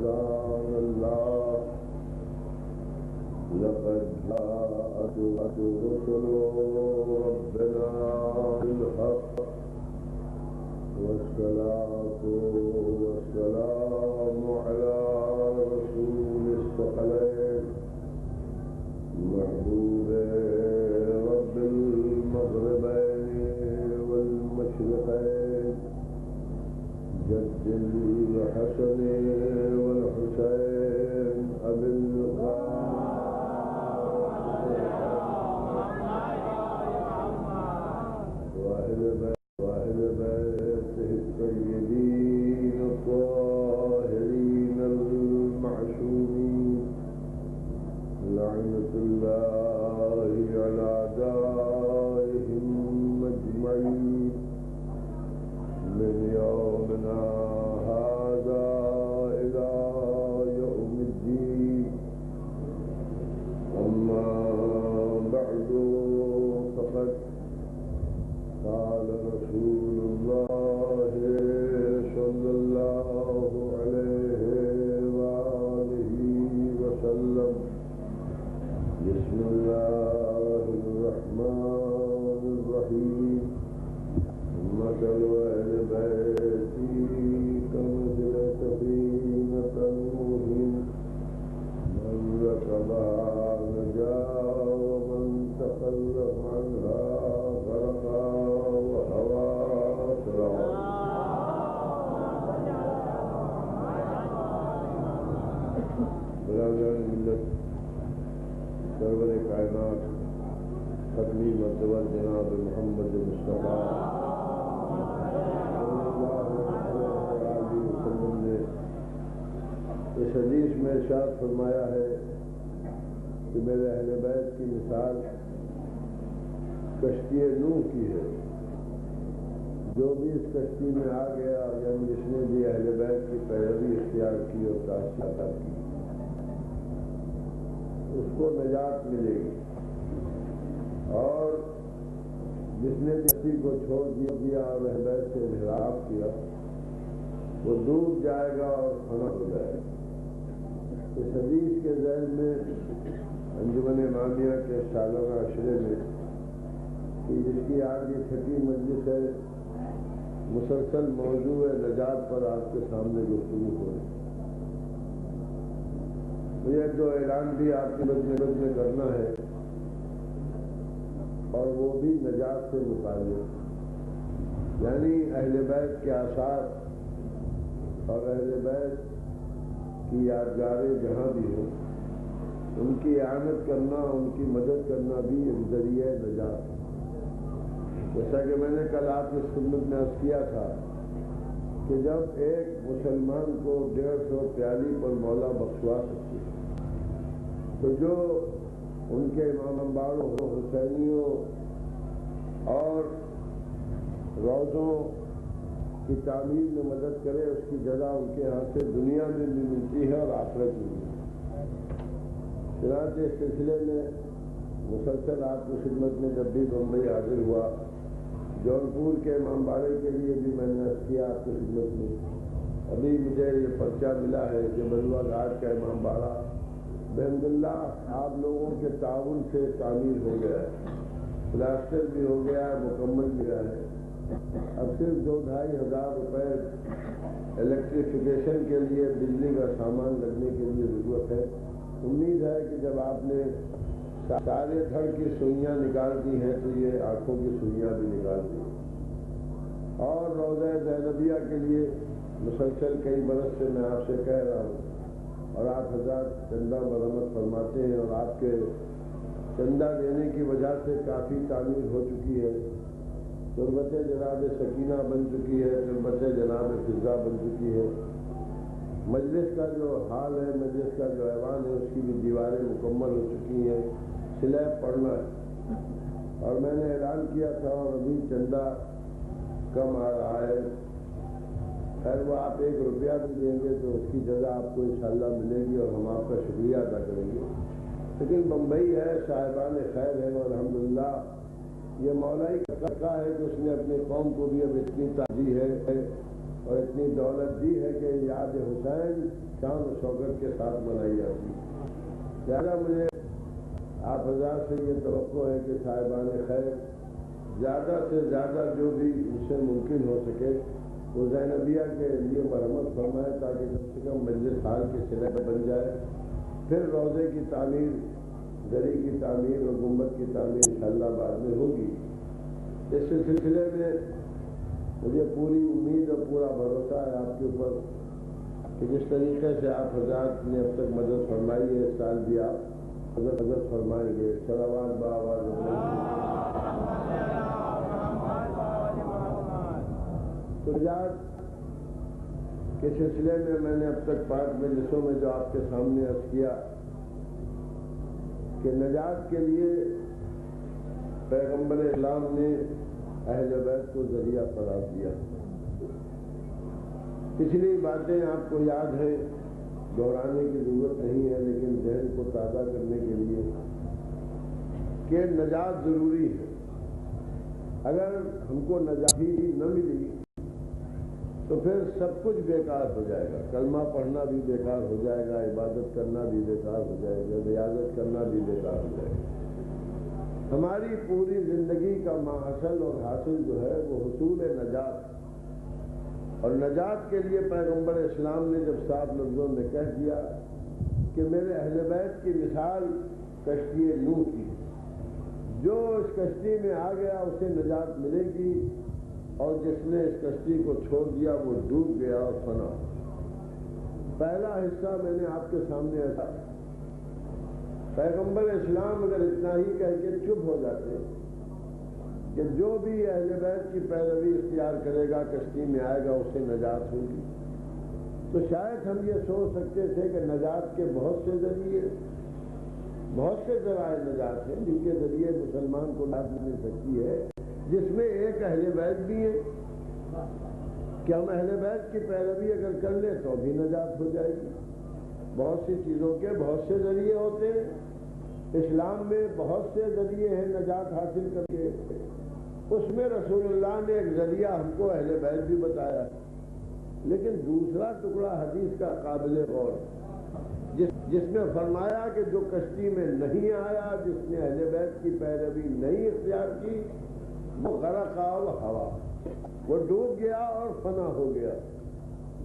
سبحان الله لقد جاءت رسل ربنا بالحق والصلاة والسلام على رسول الثقلين محبوب رب المغربين والمشرقين جد الحسن والحسين أبي وأهل بيته الطيبين الطاهرين المعصومين لعنة الله على أعدائهم أجمعين من يومنا هذا إلى يوم الدين. أما بعد فقد قال رسول الله صلى الله عليه وآله وسلم بسم الله الرحمن الرحيم مثل أهل بيتي كمثل سفينة نوح من ركبها نجا ومن تخلف عنها غرقا وهوى أسرع. برادران ملت سرور کائنات ختمی مرتبہ جناب محمد مصطفیٰ نے اس حدیث میں ارشاد فرمایا ہے کہ میرے اہل بیت کی مثال کشتی نوح کی ہے. جو بھی اس کشتی میں آ گیا یعنی جس نے بھی اہل بیت کی پیروی اختیار کی اور تعصیب کی اس کو نجات ملے گی، اور جس نے کشتی کو چھوڑ دیا اور اہل بیت سے انحراف کیا وہ ڈوب جائے گا اور فنا ہو جائے گا. اس حدیث کے ذیل میں انجمن امامیہ کے سالانہ عشرے میں جس کی آج یہ چھٹی مجلس ہے مسلسل موضوع نجات پر آپ کے سامنے گفتگو ہو رہی ہے. مجھے جو اعلان بھی آپ کی خدمت میں کرنا ہے اور وہ بھی نجات سے متعلق، یعنی اہل بیت کے آثار اور اہل بیت کی یادگاریں جہاں بھی ہوں ان کی اعانت کرنا، ان کی مدد کرنا بھی ایک ذریعہ نجات. جیسا کہ میں نے کل آپ کی خدمت میں عرض کیا تھا کہ جب ایک مسلمان کو 150 پیالی پر مولا بخشوا سکتی تو جو ان کے امام انباروں حسینیوں اور روضوں کی تعمیر میں مدد کرے اس کی جزا ان کے ہاتھ سے دنیا میں بھی ملتی ہے اور آخرت میں بھی. چنانچہ اس سلسلے میں مسلسل آپ کی خدمت میں جب بھی بمبئی حاضر ہوا جونپور کے امام باڑے کے لیے بھی میں نے عرض کیا آپ کی خدمت میں. ابھی مجھے یہ پرچہ ملا ہے کہ بلوا گھاٹ کا امام باڑہ بحمد اللہ آپ لوگوں کے تعاون سے تعمیر ہو گیا ہے، پلاسٹر بھی ہو گیا ہے، مکمل بھی ہے. اب صرف 2-2.5 ہزار روپے الیکٹریفیکیشن کے لیے بجلی کا سامان لگنے کے لیے ضرورت ہے. امید ہے کہ جب آپ نے سارے دھڑ کی سوئیاں نکال دی ہیں تو یہ آنکھوں کی سوئیاں بھی نکال دی. اور روضہ زینبیہ کے لیے مسلسل کئی برس سے میں آپ سے کہہ رہا ہوں اور آپ حضرات چندہ مرمت فرماتے ہیں اور آپ کے چندہ دینے کی وجہ سے کافی تعمیر ہو چکی ہے. تربت جناب سکینہ بن چکی ہے، تربت جناب فضا بن چکی ہے. مجلس کا جو حال ہے، مجلس کا جو ایوان ہے اس کی بھی دیواریں مکمل ہو چکی ہیں، سلیب پڑنا ہے. اور میں نے اعلان کیا تھا اور ابھی چندہ کم آ رہا ہے. خیر وہ آپ 1 روپیہ بھی دیں گے تو اس کی جزا آپ کو انشاءاللہ ملے گی اور ہم آپ کا شکریہ ادا کریں گے. لیکن بمبئی ہے، صاحبان خیر ہے اور الحمدللہ یہ مولا ہی کا ہے کہ اس نے اپنی قوم کو بھی اب اتنی تازی ہے اور اتنی دولت دی ہے کہ یاد حسین شان و شوکت کے ساتھ منائی جاتی ہے۔ لہٰذا مجھے آپ حضرات سے یہ توقع ہے کہ صاحبان خیر زیادہ سے زیادہ جو بھی ان سے ممکن ہو سکے وہ زینبیہ کے لیے مرمت فرمائے تاکہ کم سے کم مجلس حال کے صلہ بن جائے، پھر روضے کی تعمیر، گری کی تعمیر اور گنبد کی تعمیر انشاءاللہ بعد میں ہوگی۔ اس سلسلے میں مجھے پوری امید اور پورا بھروسہ ہے آپ کے اوپر کہ جس طریقے سے آپ حضرات نے اب تک مدد فرمائی ہے اس سال بھی آپ مدد فرمائیں گے۔ صلوات بآواز نجات کے سلسلے میں نے اب تک 5 مجلسوں میں جو آپ کے سامنے عرض کیا کہ نجات کے لیے پیغمبر اسلام نے اہل بیت کو ذریعہ قرار دیا۔ پچھلی باتیں آپ کو یاد ہیں، دہرانے کی ضرورت نہیں ہے، لیکن ذہن کو تازہ کرنے کے لیے کہ نجات ضروری ہے۔ اگر ہم کو نجات ہی نہ ملی تو پھر سب کچھ بیکار ہو جائے گا، کلمہ پڑھنا بھی بیکار ہو جائے گا، عبادت کرنا بھی بیکار ہو جائے گا، ریاضت کرنا بھی بیکار ہو جائے گا۔ ہماری پوری زندگی کا ماحصل اور حاصل جو ہے وہ حصول نجات، اور نجات کے لیے پیغمبر اسلام نے جب صاف لفظوں میں کہہ دیا کہ میرے اہل بیت کی مثال کشتی نوح کی، جو اس کشتی میں آ گیا اسے نجات ملے گی، اور جس نے اس کشتی کو چھوڑ دیا وہ ڈوب گیا اور فنا۔ پہلا حصہ میں نے آپ کے سامنے ایسا، پیغمبر اسلام اگر اتنا ہی کہہ کے چپ ہو جاتے کہ جو بھی اہل بیت کی پیروی اختیار کرے گا کشتی میں آئے گا اسے نجات ہوگی، تو شاید ہم یہ سوچ سکتے تھے کہ نجات کے بہت سے ذریعے، بہت سے ذرائع نجات ہیں جن کے ذریعے مسلمان کو نجات مل سکتی ہے، جس میں ایک اہل بیت بھی ہے کہ ہم اہل بیت کی پیروی اگر کر لیں تو بھی نجات ہو جائے گی۔ بہت سی چیزوں کے بہت سے ذریعے ہوتے ہیں، اسلام میں بہت سے ذریعے ہیں نجات حاصل کر کے، اس میں رسول اللہ نے ایک ذریعہ ہم کو اہل بیت بھی بتایا، لیکن دوسرا ٹکڑا حدیث کا قابل غور جس میں فرمایا کہ جو کشتی میں نہیں آیا، جس نے اہل بیت کی پیروی نہیں اختیار کی، وہ غرق و ہوا، وہ ڈوب گیا اور فنا ہو گیا۔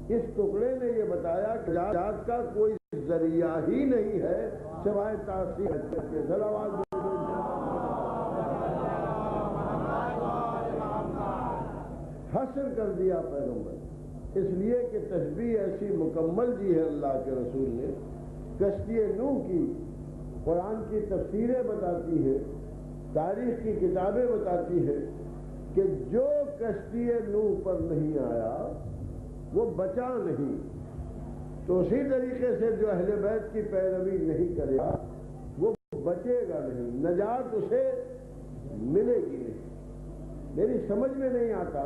اس ٹکڑے نے یہ بتایا کہ نجات کا کوئی ذریعہ ہی نہیں ہے سوائے تاثیر کے۔ صلوات حاصل کر دیا پیغمبر، اس لیے کہ تشبیہ ایسی مکمل دی ہے اللہ کے رسول نے، کشتی نوح کی قرآن کی تفسیریں بتاتی ہے، تاریخ کی کتابیں بتاتی ہے کہ جو کشتی نوح پر نہیں آیا وہ بچا نہیں، تو اسی طریقے سے جو اہل بیت کی پیروی نہیں کرے گا وہ بچے گا نہیں، نجات اسے ملے گی نہیں۔ میری سمجھ میں نہیں آتا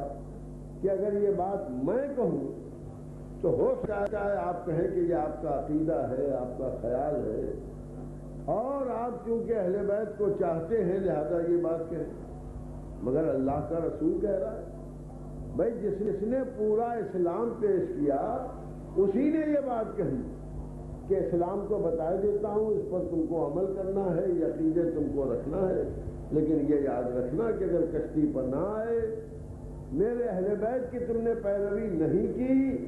کہ اگر یہ بات میں کہوں تو ہو سکتا ہے آپ کہیں کہ یہ آپ کا عقیدہ ہے، آپ کا خیال ہے، اور آپ چونکہ اہل بیت کو چاہتے ہیں لہذا یہ بات کہیں، مگر اللہ کا رسول کہہ رہا ہے بھائی جس نے پورا اسلام پیش کیا اسی نے یہ بات کہی کہ اسلام کو بتا دیتا ہوں، اس پر تم کو عمل کرنا ہے، یہ عقیدے تم کو رکھنا ہے، لیکن یہ یاد رکھنا کہ اگر کشتی پر نہ آئے، میرے اہل بیت کی تم نے پیروی نہیں کی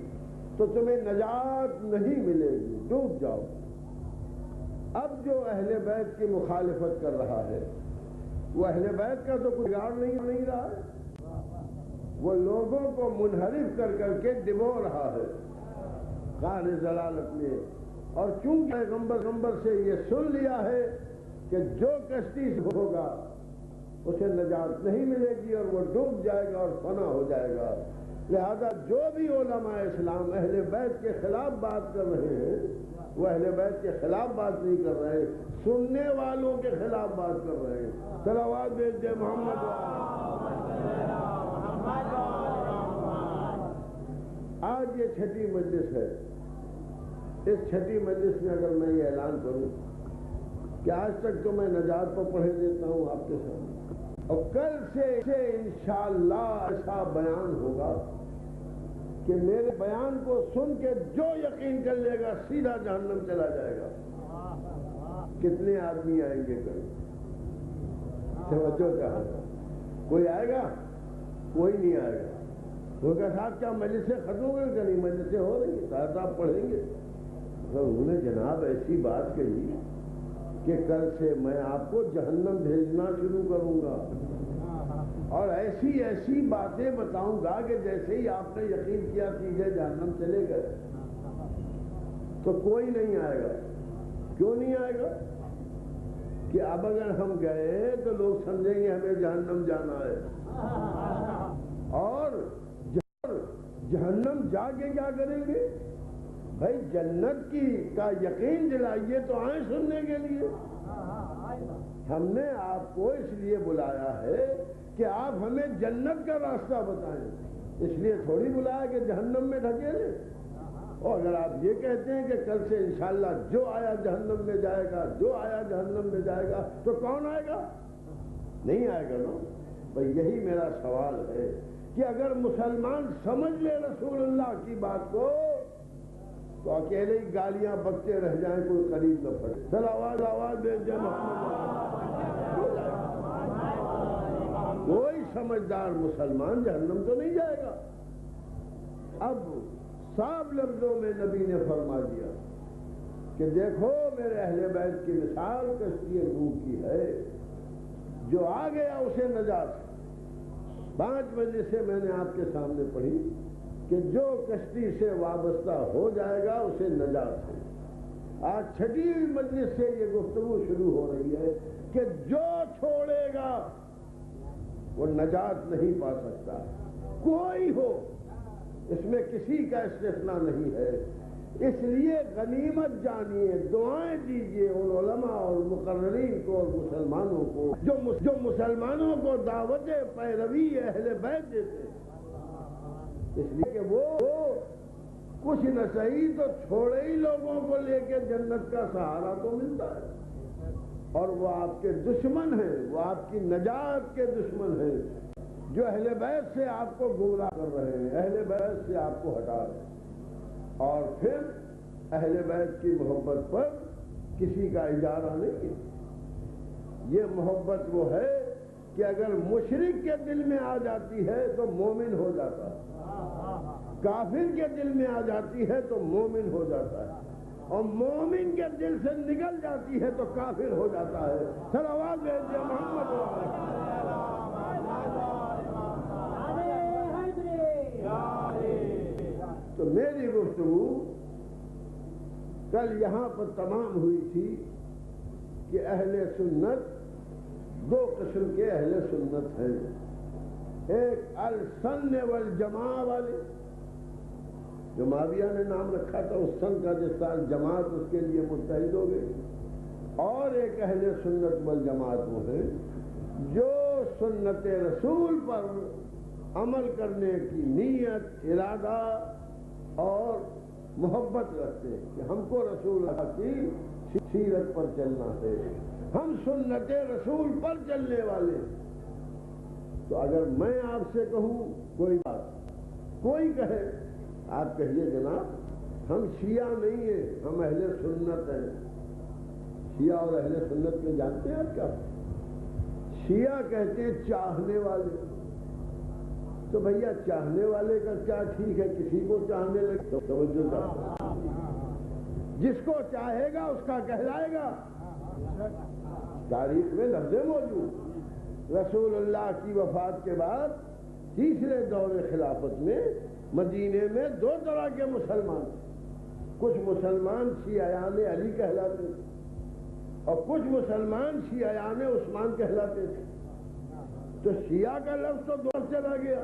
تو تمہیں نجات نہیں ملے گی، ڈوب جاؤ۔ اب جو اہل بیت کی مخالفت کر رہا ہے وہ اہل بیت کا تو کوئی بگاڑ نہیں رہا ہے، وہ لوگوں کو منحرف کر کے ڈبو رہا ہے قہر ضلالت میں، اور چونکہ پیغمبر سے یہ سن لیا ہے کہ جو کشتی سے ہوگا اسے نجات نہیں ملے گی اور وہ ڈوب جائے گا اور فنا ہو جائے گا، لہذا جو بھی علماء اسلام اہل بیت کے خلاف بات کر رہے ہیں وہ اہل بیت کے خلاف بات نہیں کر رہے، سننے والوں کے خلاف بات کر رہے ہیں۔ صلوات بھیج دے محمد۔ آج یہ چھٹی مجلس ہے، اس چھٹی مجلس میں اگر میں یہ اعلان کروں کہ آج تک تو میں نجات پر پڑھے دیتا ہوں آپ کے سامنے، اور کل سے انشاءاللہ ایسا بیان ہوگا کہ میرے بیان کو سن کے جو یقین کر لے گا سیدھا جہنم چلا جائے گا. کتنے آدمی آئیں گے کل؟ توجہ چاہے گا کوئی آئے گا؟ کوئی نہیں آئے گا. وہ کہا صاحب کیا مجلسیں ختم ہو گئی؟ کہ نہیں مجلسیں ہو رہی ہیں، صاحب پڑھیں گے. انہوں نے جناب ایسی بات کہی کہ کل سے میں آپ کو جہنم بھیجنا شروع کروں گا اور ایسی ایسی باتیں بتاؤں گا کہ جیسے ہی آپ نے یقین کیا سیدھے جہنم چلے گئے. تو کوئی نہیں آئے گا. کیوں نہیں آئے گا؟ کہ اب اگر ہم گئے تو لوگ سمجھیں گے ہمیں جہنم جانا ہے، اور جہنم جا کے کیا کریں گے؟ بھائی جنت کا یقین دلائیے تو آئیں سننے کے لیے. ہم نے آپ کو اس لیے بلایا ہے کہ آپ ہمیں جنت کا راستہ بتائیں، اس لیے تھوڑی بلایا کہ جہنم میں ڈھکیلیں. اور اگر آپ یہ کہتے ہیں کہ کل سے انشاءاللہ جو آیا جہنم میں جائے گا، جو آیا جہنم میں جائے گا، تو کون آئے گا؟ نہیں آئے گا نا. بھائی یہی میرا سوال ہے کہ اگر مسلمان سمجھ لے رسول اللہ کی بات کو تو اکیلے ہی گالیاں بکتے رہ جائیں، کوئی قریب نہ پڑے. چل آواز دے جے محمد. کوئی سمجھدار مسلمان جہنم تو نہیں جائے گا. اب صاف لفظوں میں نبی نے فرما دیا کہ دیکھو میرے اہل بیت کی مثال کشتی نوح کی ہے، جو آ گیا اسے نجات ہے. 5 بجے سے میں نے آپ کے سامنے پڑھی کہ جو کشتی سے وابستہ ہو جائے گا اسے نجات ہے. آج 6ٹھی مجلس سے یہ گفتگو شروع ہو رہی ہے کہ جو چھوڑے گا وہ نجات نہیں پا سکتا. کوئی ہو، اس میں کسی کا استثناء نہیں ہے. اس لیے غنیمت جانیے، دعائیں دیجیے ان علماء اور مقررین کو اور مسلمانوں کو جو مسلمانوں کو دعوت پیروی اہل بیت دیتے ہیں. اس لیے کہ وہ کچھ نہ صحیح تو چھوڑے ہی لوگوں کو لے کے جنت کا سہارا تو ملتا ہے. اور وہ آپ کے دشمن ہیں، وہ آپ کی نجات کے دشمن ہیں، جو اہل بیت سے آپ کو گمراہ کر رہے ہیں، اہل بیت سے آپ کو ہٹا رہے ہیں. اور پھر اہل بیت کی محبت پر کسی کا اجارہ نہیں ہے. یہ محبت وہ ہے کہ اگر مشرک کے دل میں آ جاتی ہے تو مومن ہو جاتا ہے، کافر کے دل میں آ جاتی ہے تو مومن ہو جاتا ہے، اور مومن کے دل سے نکل جاتی ہے تو کافر ہو جاتا ہے. سر آواز بھیجیے محمد. تو میری گفتگو کل یہاں پر تمام ہوئی تھی کہ اہل سنت 2 قسم کے اہل سنت ہیں. ایک السن والجماع والے، جو معاویہ نے نام رکھا تھا اس سن کا، جس سال جماعت اس کے لیے متحد ہو گئی. اور ایک اہل سنت والجماعت وہ ہے جو سنت رسول پر عمل کرنے کی نیت، ارادہ اور محبت رکھتے ہیں کہ ہم کو رسول اللہ کی سیرت پر چلنا ہے، ہم سنت رسول پر چلنے والے ہیں. تو اگر میں آپ سے کہوں کوئی بات، کوئی کہے، آپ کہیے جناب ہم شیعہ نہیں ہیں، ہم اہل سنت ہیں. شیعہ اور اہل سنت میں جانتے ہیں آپ کیا؟ شیعہ کہتے ہیں چاہنے والے. تو بھیا چاہنے والے کا کیا ٹھیک ہے، کسی کو چاہنے لگے تو توجہ، جس کو چاہے گا اس کا کہلائے گا. تاریخ میں لفظیں موجود. رسول اللہ کی وفات کے بعد تیسرے دور خلافت میں مدینے میں 2 طرح کے مسلمان تھے. کچھ مسلمان شیعیان علی کہلاتے تھے اور کچھ مسلمان شیعیان عثمان کہلاتے تھے. تو شیعہ کا لفظ تو دور چلا گیا.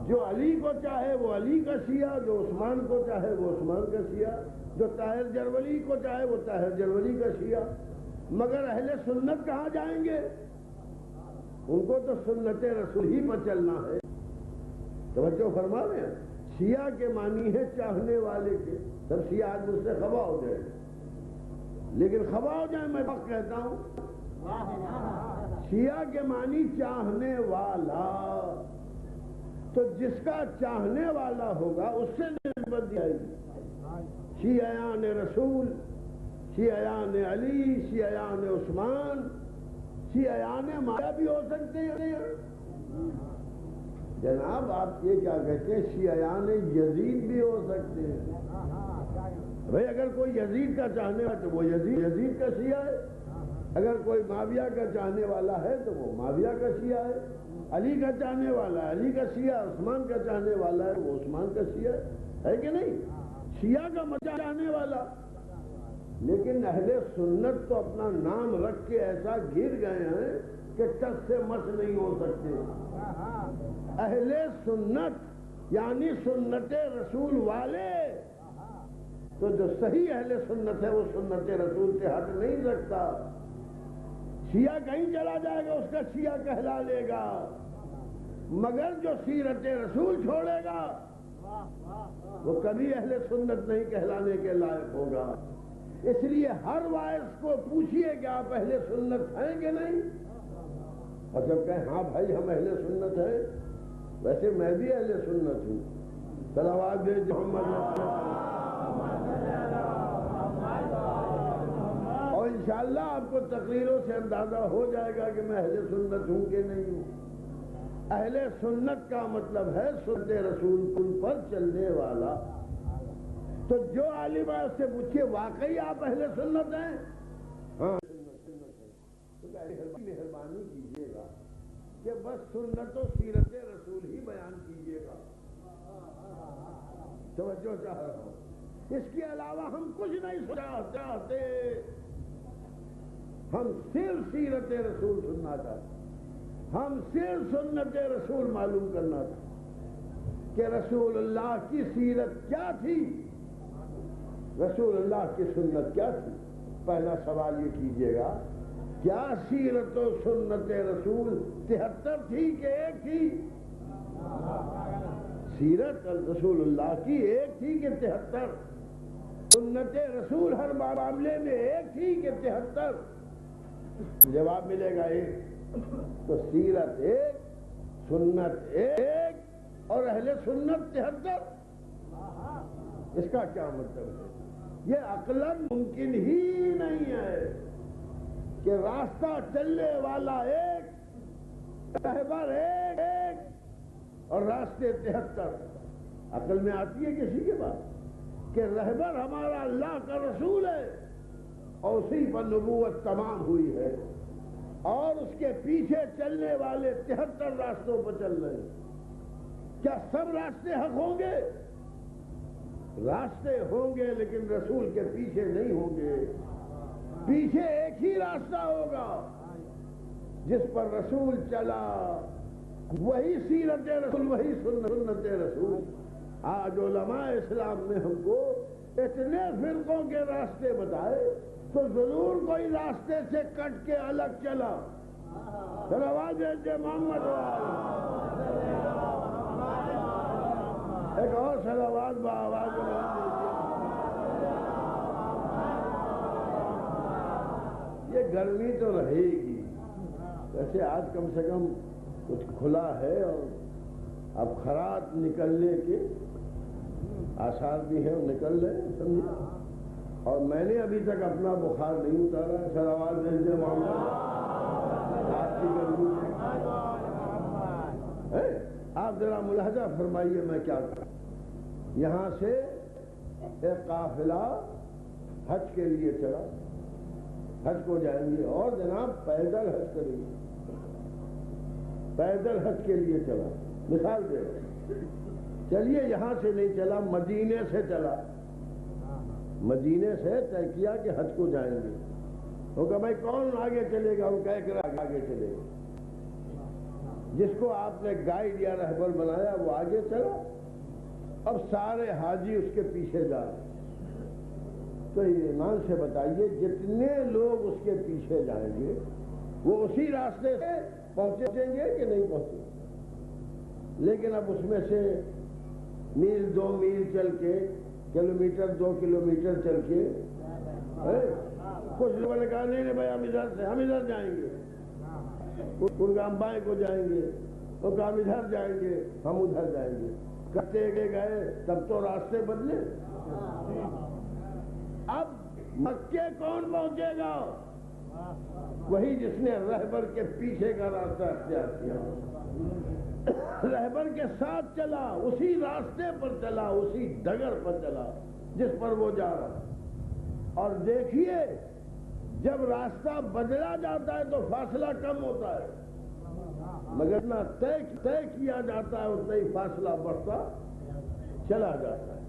جو علی کو چاہے وہ علی کا شیعہ، جو عثمان کو چاہے وہ عثمان کا شیعہ، جو طاہر جرولی کو چاہے وہ طاہر جرولی کا شیعہ. مگر اہل سنت کہاں جائیں گے؟ ان کو تو سنت رسول ہی پر چلنا ہے. توجہ فرما رہے ہیں. شیعہ کے معنی ہے چاہنے والے کے. سب شیعہ آج مجھ سے خفا ہو جائے، لیکن خفا ہو جائے میں حق کہتا ہوں. شیعہ کے معنی چاہنے والا. تو جس کا چاہنے والا ہوگا اس سے نسبت دی جائے گی۔ شیعیان رسول، شیعیان علی، شیعیان عثمان، شیعیان معاویہ بھی ہو سکتے ہیں۔ جناب آپ یہ کیا کہتے ہیں؟ شیعیان یزید بھی ہو سکتے ہیں۔ بھئی اگر کوئی یزید کا چاہنے والا تو وہ یزید کا شیعہ ہے، اگر کوئی معاویہ کا چاہنے والا ہے تو وہ معاویہ کا شیعہ ہے، علی کا چاہنے والا ہے علی کا شیعہ، عثمان کا چاہنے والا ہے وہ عثمان کا شیعہ ہے کہ نہیں؟ شیعہ کا چاہنے والا۔ لیکن اہل سنت تو اپنا نام رکھ کے ایسا گر گئے ہیں کہ ٹس سے مس نہیں ہو سکتے۔ اہل سنت یعنی سنت رسول والے، تو جو صحیح اہل سنت ہے وہ سنت رسول سے ہٹ نہیں سکتا۔ شیعہ کہیں چلا جائے گا اس کا شیعہ کہلا لے گا، مگر جو سیرت رسول چھوڑے گا وہ کبھی اہل سنت نہیں کہلانے کے لائق ہوگا۔ اس لیے ہر وائس کو پوچھئے کہ آپ اہل سنت ہیں کہ نہیں، اور جب کہیں ہاں بھائی ہم اہل سنت ہیں، ویسے میں بھی اہل سنت ہوں، صلوات دے محمد، اور انشاءاللہ آپ کو تقریروں سے اندازہ ہو جائے گا کہ میں اہل سنت ہوں کہ نہیں ہوں۔ اہل سنت کا مطلب ہے سنت رسول پر چلنے والا۔ تو جو عالم ہے اس سے پوچھئے واقعی آپ اہل سنت ہیں؟ ہاں سنت ہے، تو مہربانی کیجئے گا کہ بس سنت و سیرت رسول ہی بیان کیجئے گا۔ توجہ چاہ رہا ہوں، اس کے علاوہ ہم کچھ نہیں چاہتے، ہم صرف سیرت رسول سننا چاہتے، ہم صرف سنت رسول معلوم کرنا چاہتے کہ رسول اللہ کی سیرت کیا تھی، رسول اللہ کی سنت کیا تھی۔ پہلا سوال یہ کیجئے گا، کیا سیرت و سنت رسول 73 تھی کہ ایک تھی؟ سیرت رسول اللہ کی ایک تھی کہ 73؟ سنت رسول ہر معاملے میں ایک تھی کہ 73؟ جواب ملے گا ایک۔ تو سیرت ایک، سنت ایک، اور اہل سنت 73؟ اس کا کیا مطلب ہے؟ یہ عقلاً ممکن ہی نہیں ہے کہ راستہ چلنے والا ایک، رہبر ایک اور راستے 73۔ عقل میں آتی ہے کسی کے بعد کہ رہبر ہمارا اللہ کا رسول ہے اور اسی پر نبوت تمام ہوئی ہے، اور اس کے پیچھے چلنے والے 73 راستوں پر چل رہے ہیں۔ کیا سب راستے حق ہوں گے؟ راستے ہوں گے لیکن رسول کے پیچھے نہیں ہوں گے۔ پیچھے ایک ہی راستہ ہوگا جس پر رسول چلا، وہی سیرت رسول، وہی سنت رسول۔ آج علماء اسلام نے ہم کو اتنے فرقوں کے راستے بتائے تو ضرور کوئی راستے سے کٹ کے الگ چلا۔ صلوات دے محمد، ایک اور صلوات بآواز یہ گرمی تو رہے گی، ویسے آج کم سے کم کچھ کھلا ہے اور اب خرات نکلنے کے آثار بھی ہیں، نکل رہے ہیں، سمجھے؟ اور میں نے ابھی تک اپنا بخار نہیں اتارا۔ صلوات دے محمد، آپ کی گرمی ہے۔ آپ ذرا ملاحظہ فرمائیے میں کیا کروں۔ یہاں سے ایک قافلہ حج کے لیے چلا، حج کو جائیں گے، اور جناب پیدل حج کریں گے، پیدل حج کے لیے چلا۔ مثال دے چلیے، یہاں سے نہیں چلا، مدینے سے چلا، مدینے سے طے کیا کہ حج کو جائیں گے۔ وہ کہا بھائی کون آگے چلے گا؟ وہ کہہ کر آگے چلے گا۔ جس کو آپ نے گائیڈ یا رہبر بنایا وہ آگے چلا، اب سارے حاجی اس کے پیچھے جا رہے۔ تو ایمان سے بتائیے جتنے لوگ اس کے پیچھے جائیں گے وہ اسی راستے سے پہنچیں گے کہ نہیں پہنچیں گے؟ لیکن اب اس میں سے میل 2 میل چل کے، کلومیٹر 2 کلومیٹر چل کے، کچھ لوگوں نے کہا نہیں بھائی ہم ادھر سے، ہم ادھر جائیں گے، گڑگام بائیں کو جائیں گے، تو کہا ہم ادھر جائیں گے، ہم ادھر جائیں گے، کرتے گئے تب تو راستے بدلے۔ اب مکے کون پہنچے گا؟ وہی جس نے رہبر کے پیچھے کا راستہ اختیار کیا، رہبر کے ساتھ چلا، اسی راستے پر چلا، اسی ڈگر پر چلا جس پر وہ جا رہا۔ اور دیکھیے جب راستہ بدلا جاتا ہے تو فاصلہ کم ہوتا ہے، مگر نہ طے کیا جاتا ہے اتنا ہی فاصلہ بڑھتا چلا جاتا ہے۔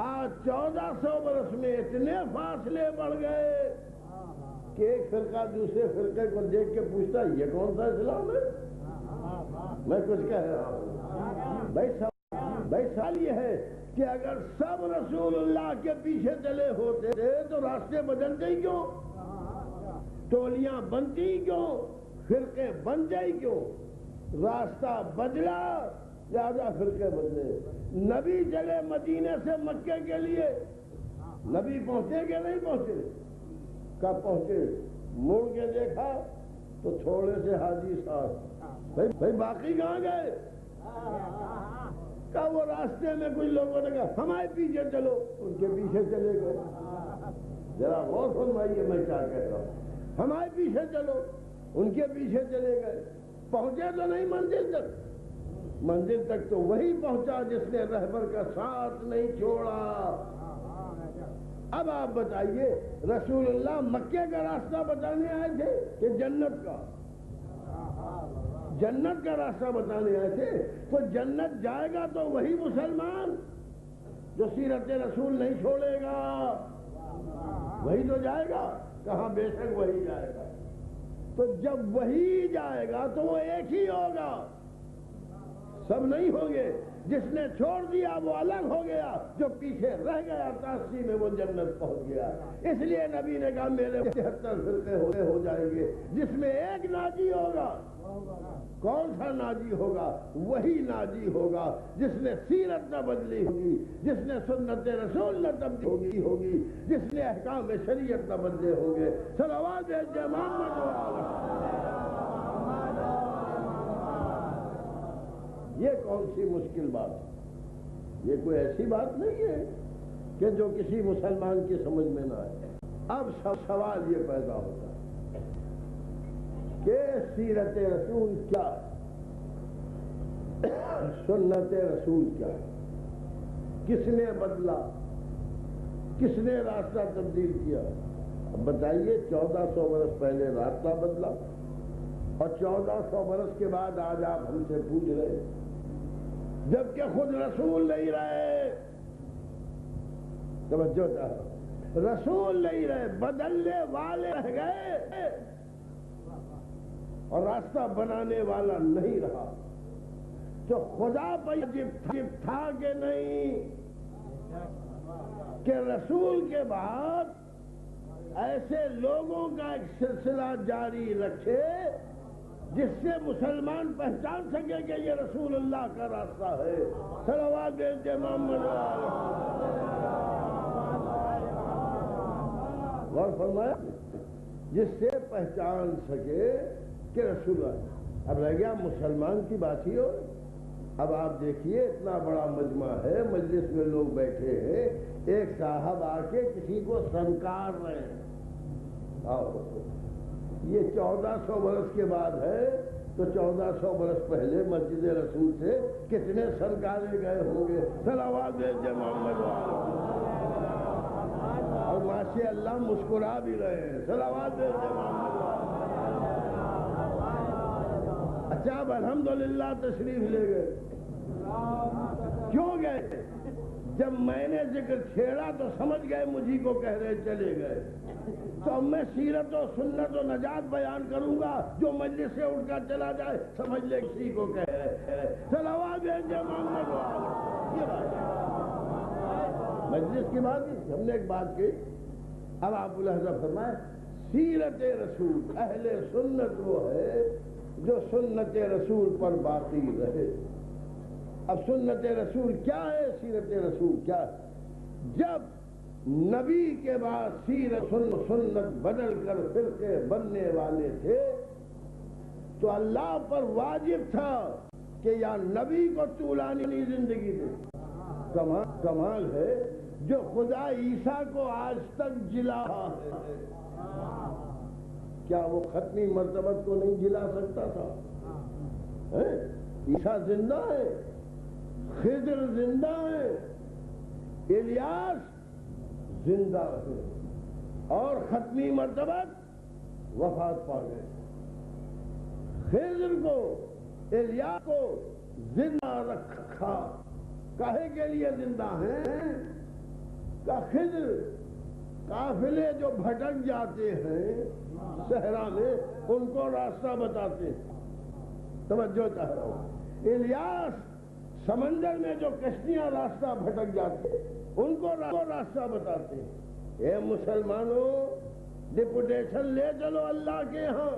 آج 1400 برس میں اتنے فاصلے بڑھ گئے کہ ایک فرقہ دوسرے فرقے کو دیکھ کے پوچھتا ہے یہ کون سا اسلام ہے؟ میں کچھ کہہ رہا ہوں بھائی سوال یہ ہے کہ اگر سب رسول اللہ کے پیچھے چلے ہوتے تو راستے بدلتے ہی کیوں؟ ٹولیاں بنتی کیوں؟ فرقے بن جائی کیوں؟ راستہ بدلا لہذا فرقے بدلے۔ نبی چلے مدینے سے مکے کے لیے، نبی پہنچے کہ نہیں پہنچے؟ کب پہنچے؟ مڑ کے دیکھا تو تھوڑے سے حاجی صاحب، بھائی باقی کہاں گئے؟ کہا وہ راستے میں کچھ لوگوں نے کہا ہمارے پیچھے چلو، ان کے پیچھے چلے گئے۔ ذرا غور فرمائیے میں کیا کہہ رہا ہوں، ہمارے پیچھے چلو، ان کے پیچھے چلے گئے۔ پہنچے تو نہیں منزل تک، منزل تک تو وہی پہنچا جس نے رہبر کا ساتھ نہیں چھوڑا۔ اب آپ بتائیے رسول اللہ مکے کا راستہ بتانے آئے تھے کہ جنت کا؟ جنت کا راستہ بتانے آئے تھے، تو جنت جائے گا تو وہی مسلمان جو سیرت رسول نہیں چھوڑے گا، وہی تو جائے گا۔ کہاں بے شک وہی جائے گا، تو جب وہی جائے گا تو وہ ایک ہی ہوگا، سب نہیں ہوں گے۔ جس نے چھوڑ دیا وہ الگ ہو گیا، جو پیچھے رہ گیا تاسی میں وہ جنت پہنچ گیا۔ اس لیے نبی نے کہا میرے 73 فرقے ہو جائیں گے، جس میں ایک ناجی ہوگا۔ کون سا ناجی ہوگا؟ وہی ناجی ہوگا جس نے سیرت نہ بدلی ہوگی، جس نے سنت رسول نہ تبدیل ہوگی، جس نے احکام شریعت نہ بدلے ہوں گے۔ صلوات بھیجئے محمد و یہ کون سی مشکل بات ہے؟ یہ کوئی ایسی بات نہیں ہے کہ جو کسی مسلمان کی سمجھ میں نہ آئے۔ اب سوال یہ پیدا ہوتا ہے کہ سیرت رسول کیا ہے، سنت رسول کیا ہے، کس نے بدلا، کس نے راستہ تبدیل کیا؟ اب بتائیے 1400 برس پہلے راستہ بدلا اور 1400 برس کے بعد آج آپ ہم سے پوچھ رہے جبکہ خود رسول نہیں رہے۔ توجہ چاہو، رسول نہیں رہے، بدلنے والے رہ گئے اور راستہ بنانے والا نہیں رہا۔ تو خدا پر واجب تھا کہ نہیں کہ رسول کے بعد ایسے لوگوں کا ایک سلسلہ جاری رکھے جس سے مسلمان پہچان سکے کہ یہ رسول اللہ کا راستہ ہے۔ صلوات بھیجئے محمد غور فرمایا، جس سے پہچان سکے کہ رسول اللہ۔ اب رہ گیا مسلمان کی بات ہی ہو۔ اب آپ دیکھیے اتنا بڑا مجمع ہے، مجلس میں لوگ بیٹھے ہیں، ایک صاحب آ کے کسی کو سنکار رہے ہیں۔ یہ 1400 برس کے بعد ہے تو 1400 برس پہلے مسجد رسول سے کتنے سنکارے گئے ہوں گے۔ صلوات بھیجئے محمد اور ماشاء اللہ مسکرا بھی رہے ہیں۔ صلوات بھیجئے محمد۔ اچھا اب الحمدللہ تشریف لے گئے، کیوں گئے؟ جب میں نے ذکر چھیڑا تو سمجھ گئے مجھی کو کہہ رہے چلے گئے، تو اب میں سیرت و سنت و نجات بیان کروں گا، جو مجلس سے اٹھ کر چلا جائے سمجھ لے کسی کو کہہ رہے۔ صلوات بھیجئے محمد۔ یہ بات مجلس کی بات نہیں، ہم نے ایک بات کی۔ اب آپ ملاحظہ فرمائیں، سیرت رسول اہل سنت وہ ہے جو سنت رسول پر باقی رہے۔ اب سنت رسول کیا ہے، سیرت رسول کیا ہے؟ جب نبی کے بعد سیرت سنت بدل کر فرقے بننے والے تھے تو اللہ پر واجب تھا کہ یا نبی کو طولانی زندگی دے. کمال ہے جو خدا عیسیٰ کو آج تک جلا ہے. کیا وہ ختمی مرتبت کو نہیں جلا سکتا تھا؟ عیسیٰ زندہ ہے، خضر زندہ ہے، الیاس زندہ ہے، اور ختمی مرتبت وفات پا گئے. خضر کو، الیاس کو زندہ رکھا. کاہے کے لیے زندہ ہیں؟ کہ خضر قافلے جو بھٹک جاتے ہیں صحرا میں ان کو راستہ بتاتے ہیں. توجہ چاہ رہا ہوں. الیاس سمندر میں جو کشتیاں راستہ بھٹک جاتے ہیں ان کو راستہ بتاتے ہیں. اے مسلمانوں، ڈپوٹیشن لے چلو اللہ کے ہاں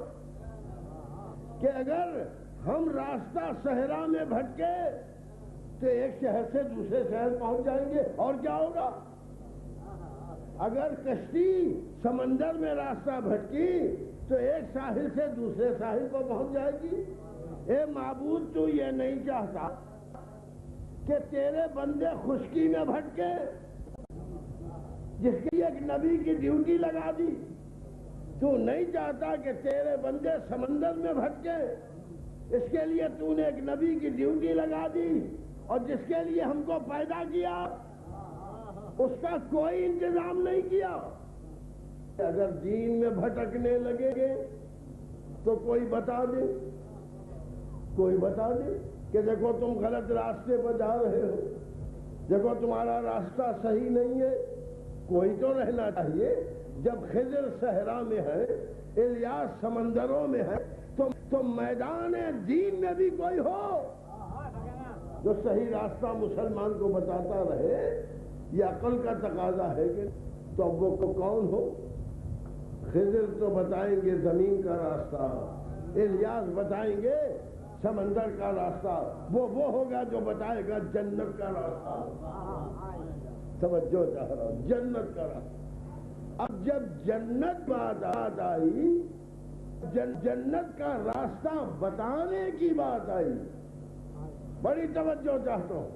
کہ اگر ہم راستہ صحرا میں بھٹکے تو ایک شہر سے دوسرے شہر پہنچ جائیں گے. اور کیا ہوگا؟ اگر کشتی سمندر میں راستہ بھٹکی تو ایک ساحل سے دوسرے ساحل کو پہنچ جائے گی. اے معبود، تو یہ نہیں چاہتا کہ تیرے بندے خشکی میں بھٹکے، جس کی ایک نبی کی ڈیوٹی لگا دی. تو نہیں چاہتا کہ تیرے بندے سمندر میں بھٹکے، اس کے لیے تو نے ایک نبی کی ڈیوٹی لگا دی. اور جس کے لیے ہم کو پیدا کیا اس کا کوئی انتظام نہیں کیا. اگر دین میں بھٹکنے لگے گے تو کوئی بتا دے کہ دیکھو تم غلط راستے پر جا رہے ہو، دیکھو تمہارا راستہ صحیح نہیں ہے. کوئی تو رہنا چاہیے. جب خضر صحرا میں ہے، الیاس سمندروں میں ہے، تو میدان دین میں بھی کوئی ہو جو صحیح راستہ مسلمان کو بتاتا رہے. یہ عقل کا تقاضا ہے کہ تو اب وہ کون ہو؟ خضر تو بتائیں گے زمین کا راستہ، الیاس بتائیں گے سمندر کا راستہ. وہ ہوگا جو بتائے گا جنت کا راستہ. توجہ چاہ رہا ہوں، جنت کا راستہ. اب جب جنت بات آئی، جنت کا راستہ بتانے کی بات آئی، بڑی توجہ چاہتا ہوں.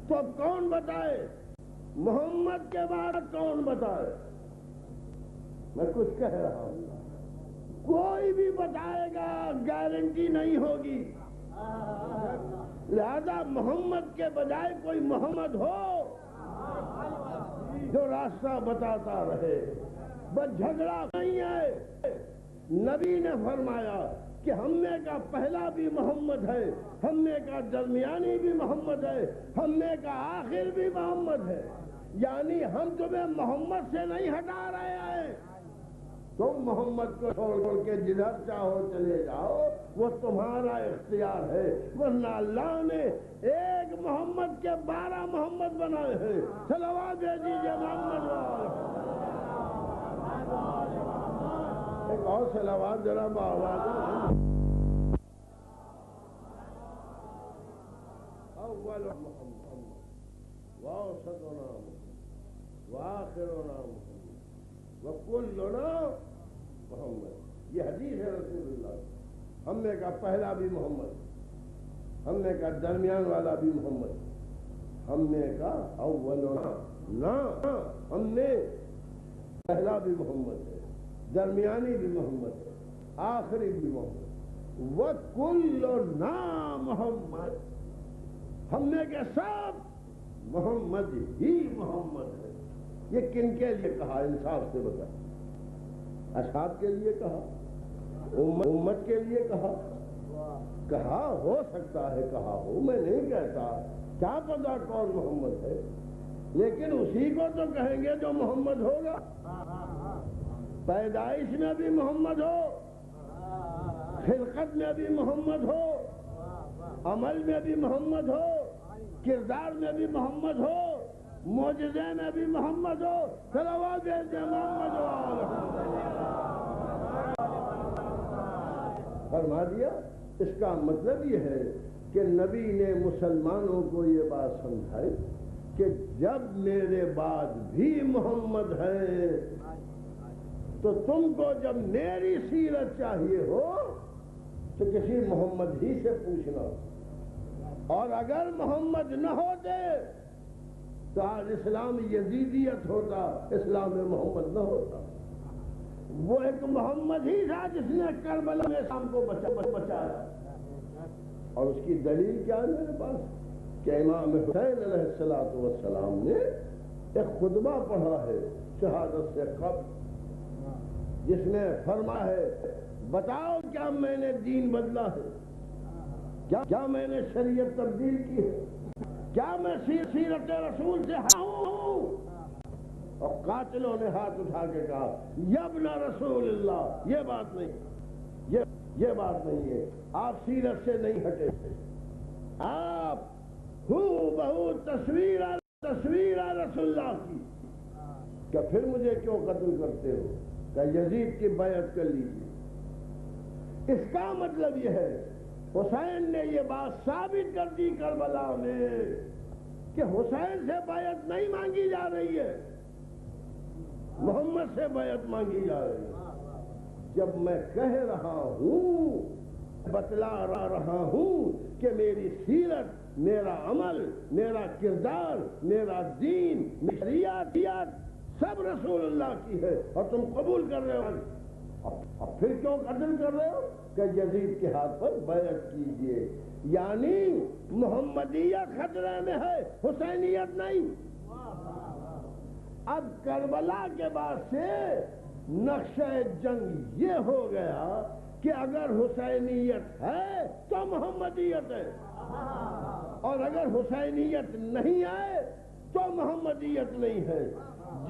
تو اب کون بتائے؟ محمد کے بعد کون بتائے؟ میں کچھ کہہ رہا ہوں. کوئی بھی بتائے گا گارنٹی نہیں ہوگی. لہذا محمد کے بجائے کوئی محمد ہو جو راستہ بتاتا رہے. بس جھگڑا نہیں ہے. نبی نے فرمایا کہ ہم نے کا پہلا بھی محمد ہے، ہم نے کا درمیانی بھی محمد ہے، ہم نے کا آخر بھی محمد ہے. یعنی ہم تمہیں محمد سے نہیں ہٹا رہے ہیں. تم محمد کو چھوڑ کے جدھر چاہو چلے جاؤ، وہ تمہارا اختیار ہے. ورنہ اللہ نے ایک محمد کے 12 محمد بنائے ہیں. صلوات بھیجیے محمد والے. ایک اور صلوات ذرا بآواز. اول محمد واوسطنا محمد واخرنا محمد وکلنا محمد. یہ حدیث ہے رسول اللہ. ہم نے کہا پہلا بھی محمد، ہم نے کہا درمیان والا بھی محمد، ہم نے کہا اولنا نا، ہم نے پہلا بھی محمد ہے، درمیانی بھی محمد ہے، آخری بھی محمد. وکلنا محمد، ہم نے کہا سب محمد ہی محمد ہے. یہ کن کے لیے کہا؟ انصاف سے بتا. اصحاب کے لیے کہا؟ امت کے لیے کہا؟ کہا ہو سکتا ہے کہا ہو، میں نہیں کہتا، کیا پتا کون محمد ہے، لیکن اسی کو تو کہیں گے جو محمد ہوگا. پیدائش میں بھی محمد ہو، خلقت میں بھی محمد ہو، عمل میں بھی محمد ہو، کردار میں بھی محمد ہو، معجزے میں بھی محمد ہو. صلوات محمد فرما دیا. اس کا مطلب یہ ہے کہ نبی نے مسلمانوں کو یہ بات سمجھائی کہ جب میرے بعد بھی محمد ہے تو تم کو جب میری سیرت چاہیے ہو تو کسی محمد ہی سے پوچھنا. اور اگر محمد نہ ہوتے تو آج اسلام یزیدیت ہوتا، اسلام محمد نہ ہوتا۔ وہ ایک محمد ہی تھا جس نے کربلا میں اسلام کو بچایا، اور اس کی دلیل کیا ہے میرے پاس کہ امام حسین علیہ السلام نے ایک خطبہ پڑھا ہے شہادت سے قبل، جس میں فرما ہے بتاؤ کیا میں نے دین بدلا ہے، کیا میں نے شریعت تبدیل کی ہے، کیا میں سیرت رسول سے ہوں؟ اور قاتلوں نے ہاتھ اٹھا کے کہا یبن رسول اللہ، یہ بات نہیں، یہ بات نہیں ہے، آپ سیرت سے نہیں ہٹے، آپ بہو تصویر رسول اللہ کی، کہ پھر مجھے کیوں قتل کرتے ہو؟ کہ یزید کی بیعت کر لیجیے۔ اس کا مطلب یہ ہے حسین نے یہ بات ثابت کر دی کربلا میں کہ حسین سے بیعت نہیں مانگی جا رہی ہے، محمد سے بیعت مانگی جا رہی ہے۔ جب میں کہہ رہا ہوں، بتلا رہا ہوں کہ میری سیرت، میرا عمل، میرا کردار، میرا دین، شریعت سب رسول اللہ کی ہے، اور تم قبول کر رہے ہو، اب پھر کیوں قتل کر رہے ہو؟ کہ یزید کے ہاتھ پر بیعت کیجئے، یعنی محمدیت خطرے میں ہے، حسینیت نہیں۔ اب کربلا کے بعد سے نقشہ جنگ یہ ہو گیا کہ اگر حسینیت ہے تو محمدیت ہے، اور اگر حسینیت نہیں ہے تو محمدیت نہیں ہے۔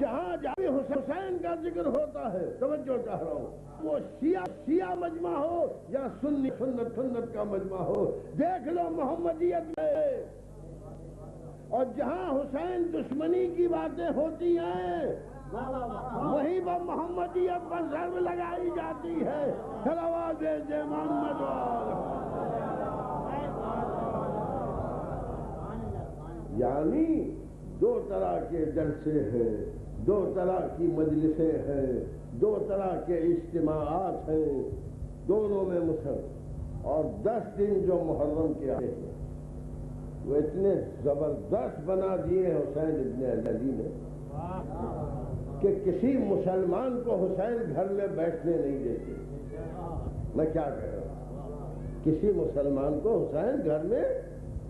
جہاں بھی حسین کا ذکر ہوتا ہے، توجہ چاہ رہا ہوں، وہ شیعہ مجمع ہو یا سنی سنت کا مجمع ہو، دیکھ لو محمدیت میں۔ اور جہاں حسین دشمنی کی باتیں ہوتی ہیں وہیں پر محمدیت پر ضرب لگائی جاتی ہے۔ صلوات بھیجے محمد یعنی دو طرح کے جلسے ہیں، دو طرح کی مجلسیں ہیں، دو طرح کے اجتماعات ہیں، دونوں میں مسلم، اور 10 دن جو محرم کے آئے ہیں وہ اتنے زبردست بنا دیے حسین ابن علی نے کہ کسی مسلمان کو حسین گھر میں بیٹھنے نہیں دیتے۔ میں کیا کہہ رہا ہوں، کسی مسلمان کو حسین گھر میں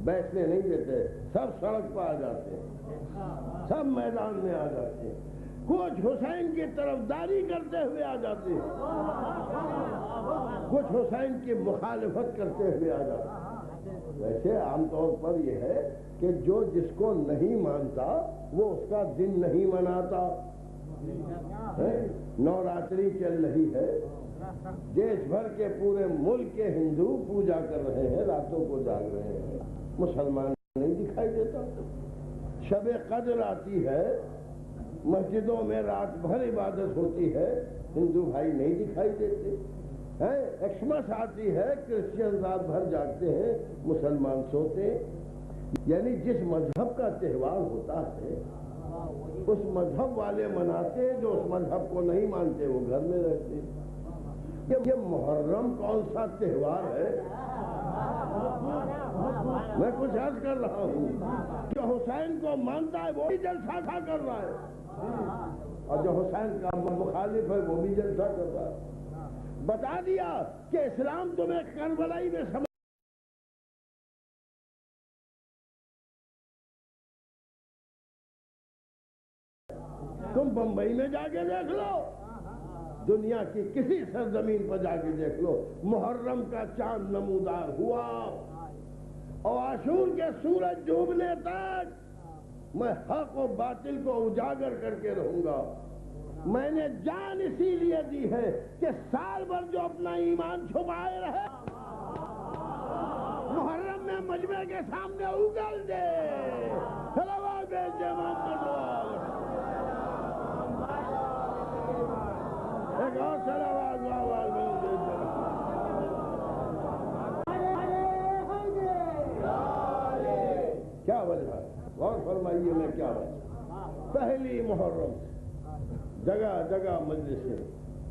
بیٹھنے نہیں دیتے، سب سڑک پہ آ جاتے ہیں، سب میدان میں آ جاتے ہیں، کچھ حسین کی طرفداری کرتے ہوئے آ جاتے ہیں، کچھ حسین کی مخالفت کرتے ہوئے آ جاتے ہیں۔ ویسے عام طور پر یہ ہے کہ جو جس کو نہیں مانتا وہ اس کا دن نہیں مناتا۔ نوراتری چل رہی ہے، دیش بھر کے پورے ملک کے ہندو پوجا کر رہے ہیں، راتوں کو جاگ رہے ہیں، مسلمان نہیں دکھائی دیتا۔ شب قدر آتی ہے، مسجدوں میں رات بھر عبادت ہوتی ہے، ہندو بھائی نہیں دکھائی دیتے۔ ایکسمس آتی ہے، کرسچن رات بھر جاگتے ہیں، مسلمان سوتے ہیں۔ یعنی جس مذہب کا تہوار ہوتا ہے اس مذہب والے مناتے ہیں، جو اس مذہب کو نہیں مانتے وہ گھر میں رہتے ہیں۔ یہ محرم کون سا تہوار ہے؟ میں کچھ عرض کر رہا ہوں، جو حسین کو مانتا ہے وہ بھی جلسہ کر رہا ہے، اور جو حسین کا مخالف ہے وہ بھی جلسہ کر رہا ہے۔ بتا دیا کہ اسلام تمہیں کربلائی میں سمجھ، تم بمبئی میں جا کے دیکھ لو، دنیا کی کسی سرزمین پر جا کے دیکھ لو، محرم کا چاند نمودار ہوا، اور عاشور کے سورج ڈوبنے تک میں حق و باطل کو اجاگر کر کے رہوں گا۔ میں نے جان اسی لیے دی ہے کہ سال بھر جو اپنا ایمان چھپائے رہے محرم میں مجمع کے سامنے اگل دے۔ صلوات بھیجے محمد ایک اور صلوات کیا وجہ ہے؟ غور فرمائیے میں کیا وجہ؟ پہلی محرم جگہ جگہ مجلسیں،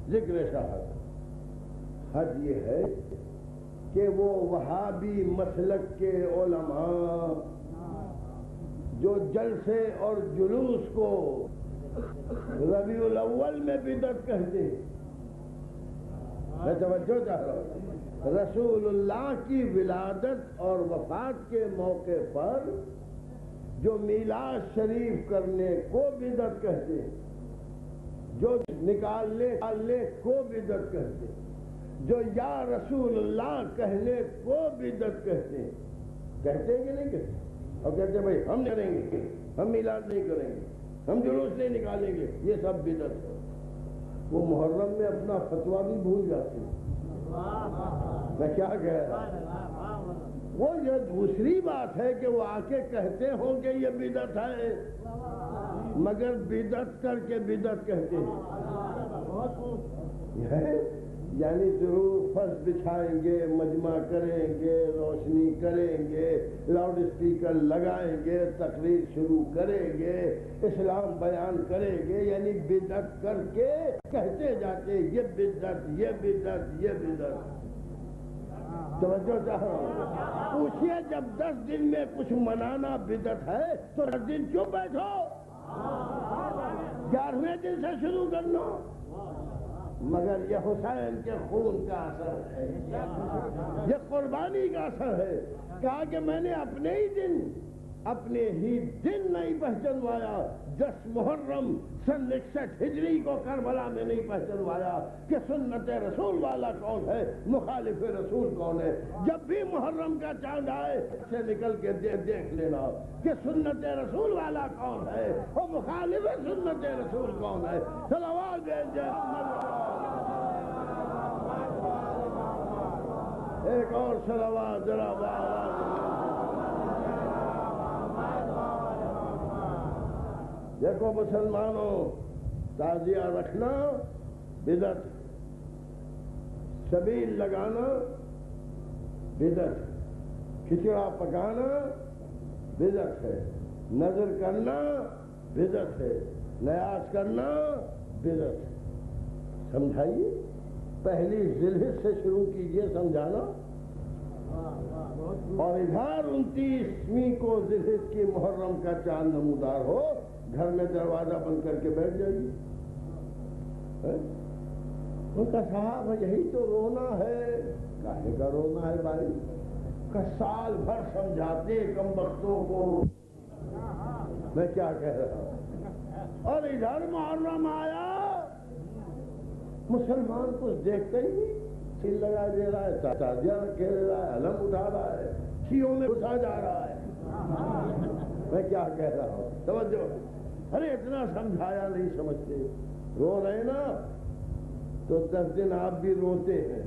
ذکر شہادت۔ حج یہ ہے کہ وہ وہابی مسلک کے علماء جو جلسے اور جلوس کو ربیع الاول میں بدعت کہتے ہیں، میں توجہ چاہ رہا ہوں، رسول اللہ کی ولادت اور وفات کے موقع پر جو میلاد شریف کرنے کو بدعت کہتے ہیں، جو نکالنے کو بدعت کہتے ہیں، جو یا رسول اللہ کہنے کو بدعت کہتے ہیں، کہتے ہیں کہ نہیں کہتے؟ اور کہتے ہیں بھائی ہم کریں گے، ہم میلاد نہیں کریں گے، ہم جلوس نہیں نکالیں گے، یہ سب بدعت ہے۔ وہ محرم میں اپنا فتویٰ بھی بھول جاتے ہیں۔ میں کیا کہہ رہا ہوں؟ وہ یہ دوسری بات ہے کہ وہ آ کے کہتے ہوں کہ یہ بدعت ہے، مگر بدعت کر کے بدعت کہتے ہیں، یعنی ضرور فرش بچھائیں گے، مجمع کریں گے، روشنی کریں گے، لاؤڈ اسپیکر لگائیں گے، تقریر شروع کریں گے، اسلام بیان کریں گے، یعنی بدعت کر کے کہتے جاتے یہ بدعت، یہ بدعت، یہ بدعت۔ توجہ چاہ رہا ہوں، پوچھئے جب 10 دن میں کچھ منانا بدعت ہے تو 10 دن کیوں بیٹھو؟ 11ویں دن سے شروع کرنا۔ مگر یہ حسین کے خون کا اثر ہے، یہ قربانی کا اثر ہے۔ کہا کہ میں نے اپنے ہی دن نہیں پہچنوایا، 10 محرم سن 61 ہجری کو کربلا میں نہیں پہچنوایا کہ سنت رسول والا کون ہے، مخالف رسول کون ہے۔ جب بھی محرم کا چاند آئے سے نکل کے دیکھ لینا کہ سنت رسول والا کون ہے اور مخالف سنت رسول کون ہے۔ صلوات بھیجے ایک اور صلوات ذرا دیکھو مسلمانوں، تعزیہ رکھنا بدعت، شبیل لگانا بدعت، کھچڑا پکانا بدعت ہے، نظر کرنا بدعت ہے، نیاز کرنا بدعت ہے۔ سمجھائیے، پہلی ذی الحجہ سے شروع کیجئے سمجھانا، اور ادھر 29ویں کو ذی الحجہ کی محرم کا چاند نمودار ہو، گھر میں دروازہ بند کر کے بیٹھ جائیے۔ ان کا صاحب یہی تو رونا ہے۔ کاہے کا رونا ہے بھائی؟ کہ سال بھر سمجھاتے کم بختوں کو، میں کیا کہہ رہا ہوں، اور ادھر محرم آیا مسلمان کچھ دیکھتے ہی نہیں، سیل لگا دے رہا ہے، تعزیہ رکھے دے رہا ہے، علم اٹھا رہا ہے، شیعوں میں گھسا جا رہا ہے۔ میں کیا کہہ رہا ہوں، توجہ، ارے اتنا سمجھایا نہیں سمجھتے، رو رہے نا تو 10 دن آپ بھی روتے ہیں۔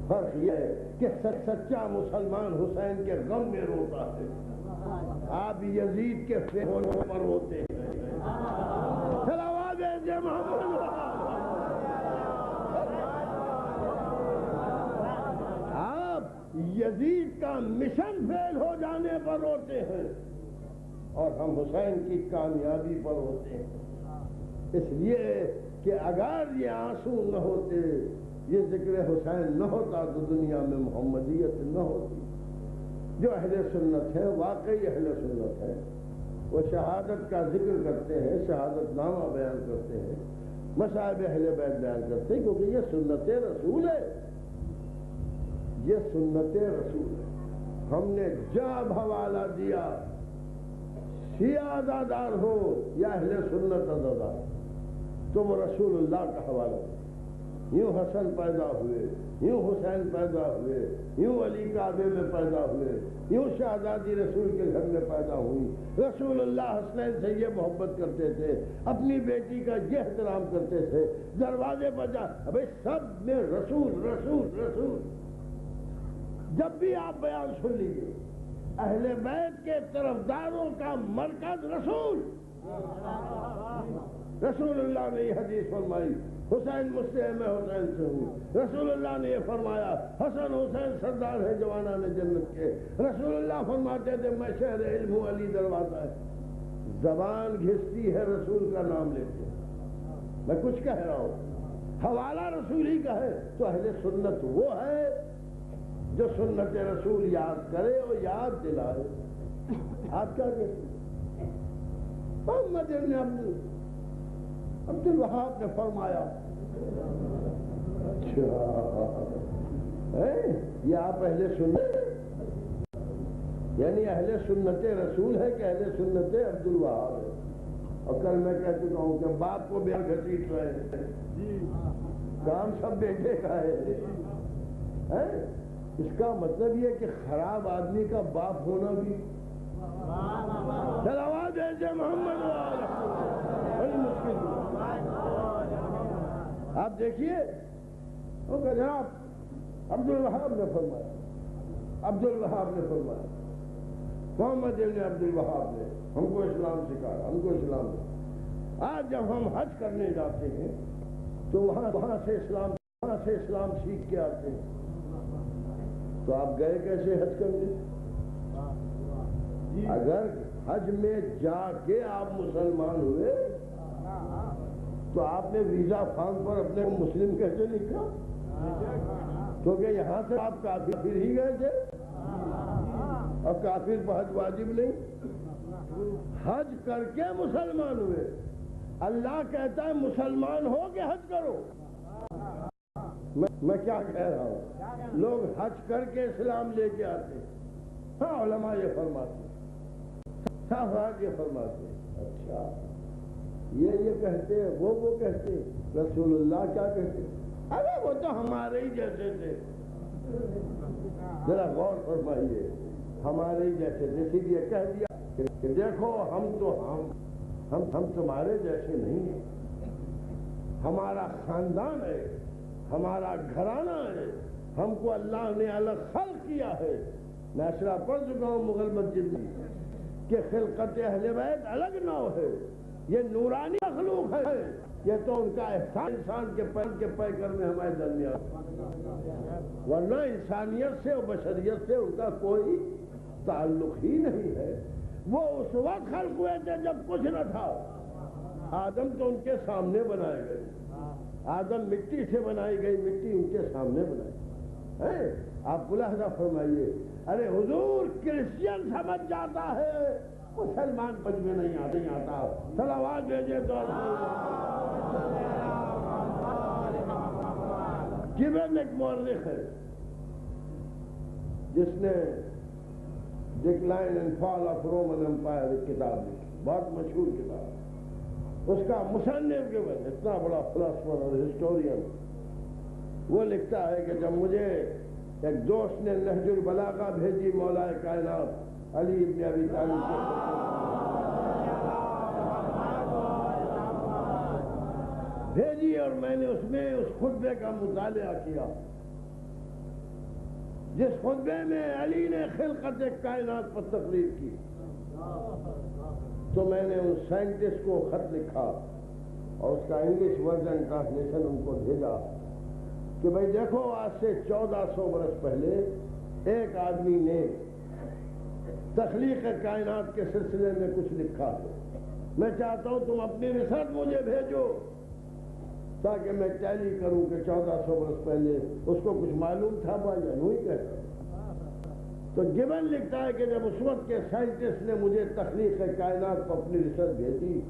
فرق یہ ہے کہ سچا مسلمان حسین کے غم میں روتا ہے، آپ یزید کے ہونے پر روتے ہیں۔ صلوات بھیجے محمد۔ آپ یزید کا مشن فیل ہو جانے پر روتے ہیں اور ہم حسین کی کامیابی پر ہوتے ہیں۔ اس لیے کہ اگر یہ آنسو نہ ہوتے، یہ ذکر حسین نہ ہوتا تو دنیا میں محمدیت نہ ہوتی۔ جو اہل سنت ہے، واقعی اہل سنت ہے، وہ شہادت کا ذکر کرتے ہیں، شہادت نامہ بیان کرتے ہیں، مصائب اہل بیت بیان کرتے ہیں، کیونکہ یہ سنت رسول ہے، یہ سنت رسول ہے۔ ہم نے جب حوالہ دیا، شیعہ عزادار ہو یا اہل سنت عزادار، تو وہ رسول اللہ کا حوالہ دیا۔ یوں حسن پیدا ہوئے، یوں حسین پیدا ہوئے، یوں علی کعبے میں پیدا ہوئے، یوں شہزادی رسول کے گھر میں پیدا ہوئی۔ رسول اللہ حسنین سے یہ محبت کرتے تھے، اپنی بیٹی کا یہ احترام کرتے تھے، دروازے پر جا، ابھی سب میں رسول رسول رسول۔ جب بھی آپ بیان سن لیجیے، اہل بیت کے طرفداروں کا مرکز رسول۔ رسول اللہ نے یہ حدیث فرمائی، حسین مجھ سے ہے، میں حسین سے ہوں۔ رسول اللہ نے یہ فرمایا، حسن حسین سردار ہے جوانان جنت کے۔ رسول اللہ فرماتے تھے، میں شہر علم ہوں، علی دروازہ ہے۔ زبان گھستی ہے رسول کا نام لیتے، میں کچھ کہہ رہا ہوں، حوالہ رسولی کا ہے تو اہل سنت وہ ہے جو سنت رسول یاد کرے اور یاد دلائے. آپ کیا کہتے ہیں؟ محمد بن عبد الوہاب نے فرمایا. یہ آپ اہل سنت یعنی اہل سنت رسول ہے کہ اہل سنت عبد الوہاب ہے؟ اور کل میں کہہ چکا ہوں کہ باپ کو بیان گھسیٹ رہے ہیں، کام سب بیٹے کا ہے. اس کا مطلب یہ کہ خراب آدمی کا باپ ہونا بھی صلوات ہے محمد بڑی مشکل. آپ دیکھیے جناب عبد الوہاب نے فرمایا، عبد الوہاب نے فرمایا، محمد ابن عبد الوہاب نے ہم کو اسلام سکھایا، ہم کو اسلام دیا. آج جب ہم حج کرنے جاتے ہیں تو وہاں سے اسلام سیکھ کے آتے ہیں. تو آپ گئے کیسے حج کرنے؟ اگر حج میں جا کے آپ مسلمان ہوئے تو آپ نے ویزا فارم پر اپنے مسلم کیسے لکھا؟ کیونکہ یہاں سے آپ کافر ہی گئے تھے اور کافر پر حج واجب نہیں. حج کر کے مسلمان ہوئے. اللہ کہتا ہے مسلمان ہو کے حج کرو. میں کیا کہہ رہا ہوں؟ لوگ حج کر کے اسلام لے کے آتے ہیں. ہاں علماء یہ فرماتے ہیں، صاحب یہ فرماتے ہیں. اچھا یہ کہتے ہیں، وہ کہتے ہیں، رسول اللہ کیا کہتے ہیں؟ ارے وہ تو ہمارے ہی جیسے تھے. ذرا غور فرمائیے، ہمارے ہی جیسے تھے. اسی لیے کہہ دیا کہ دیکھو ہم تمہارے جیسے نہیں ہیں. ہمارا خاندان ہے، ہمارا گھرانہ ہے، ہم کو اللہ نے الگ خلق کیا ہے. میں اشرا پڑھ چکا ہوں مغل مسجد میں کہ خلقت اہل بیت الگ نو ہے، یہ نورانی مخلوق ہے. یہ تو ان کا احسان انسان کے پیکر میں ہمارے درمیان، ورنہ انسانیت سے اور بشریت سے ان کا کوئی تعلق ہی نہیں ہے. وہ اس وقت خلق ہوئے تھے جب کچھ نہ تھا. آدم تو ان کے سامنے بنائے گئے، آدم مٹی سے بنائی گئی، مٹی ان کے سامنے بنائی. آپ ملاحظہ فرمائیے. ارے حضور کرسچن سمجھ جاتا ہے، مسلمان پنج میں نہیں آتا. صلوات بھیجے تو گیبن ایک مورخ ہے جس نے decline and fall of Roman empire ایک کتاب لکھی، بہت مشہور کتاب. اس کا مصنف گیبن اتنا بڑا فلاسفر اور ہسٹورین، وہ لکھتا ہے کہ جب مجھے ایک دوست نے نہج البلاغہ بھیجی مولا کائنات علی ابن ابی طالب کے بھیجی، اور میں نے اس میں اس خطبے کا مطالعہ کیا جس خطبے میں علی نے خلقت کائنات پر تقریر کی. تو میں نے ان سائنٹسٹ کو خط لکھا اور اس کا انگلش ورژن ٹرانسلیشن ان کو بھیجا کہ بھئی دیکھو آج سے 1400 برس پہلے ایک آدمی نے تخلیق کائنات کے سلسلے میں کچھ لکھا ہے. میں چاہتا ہوں تم اپنی ریسرچ مجھے بھیجو تاکہ میں ٹیلی کروں کہ 1400 برس پہلے اس کو کچھ معلوم تھا یا نہیں کہتا. تو گیبن لکھتا ہے کہ جب اس وقت کے سائنٹسٹ نے مجھے تخلیق کائنات پر اپنی ریسرچ بھیجی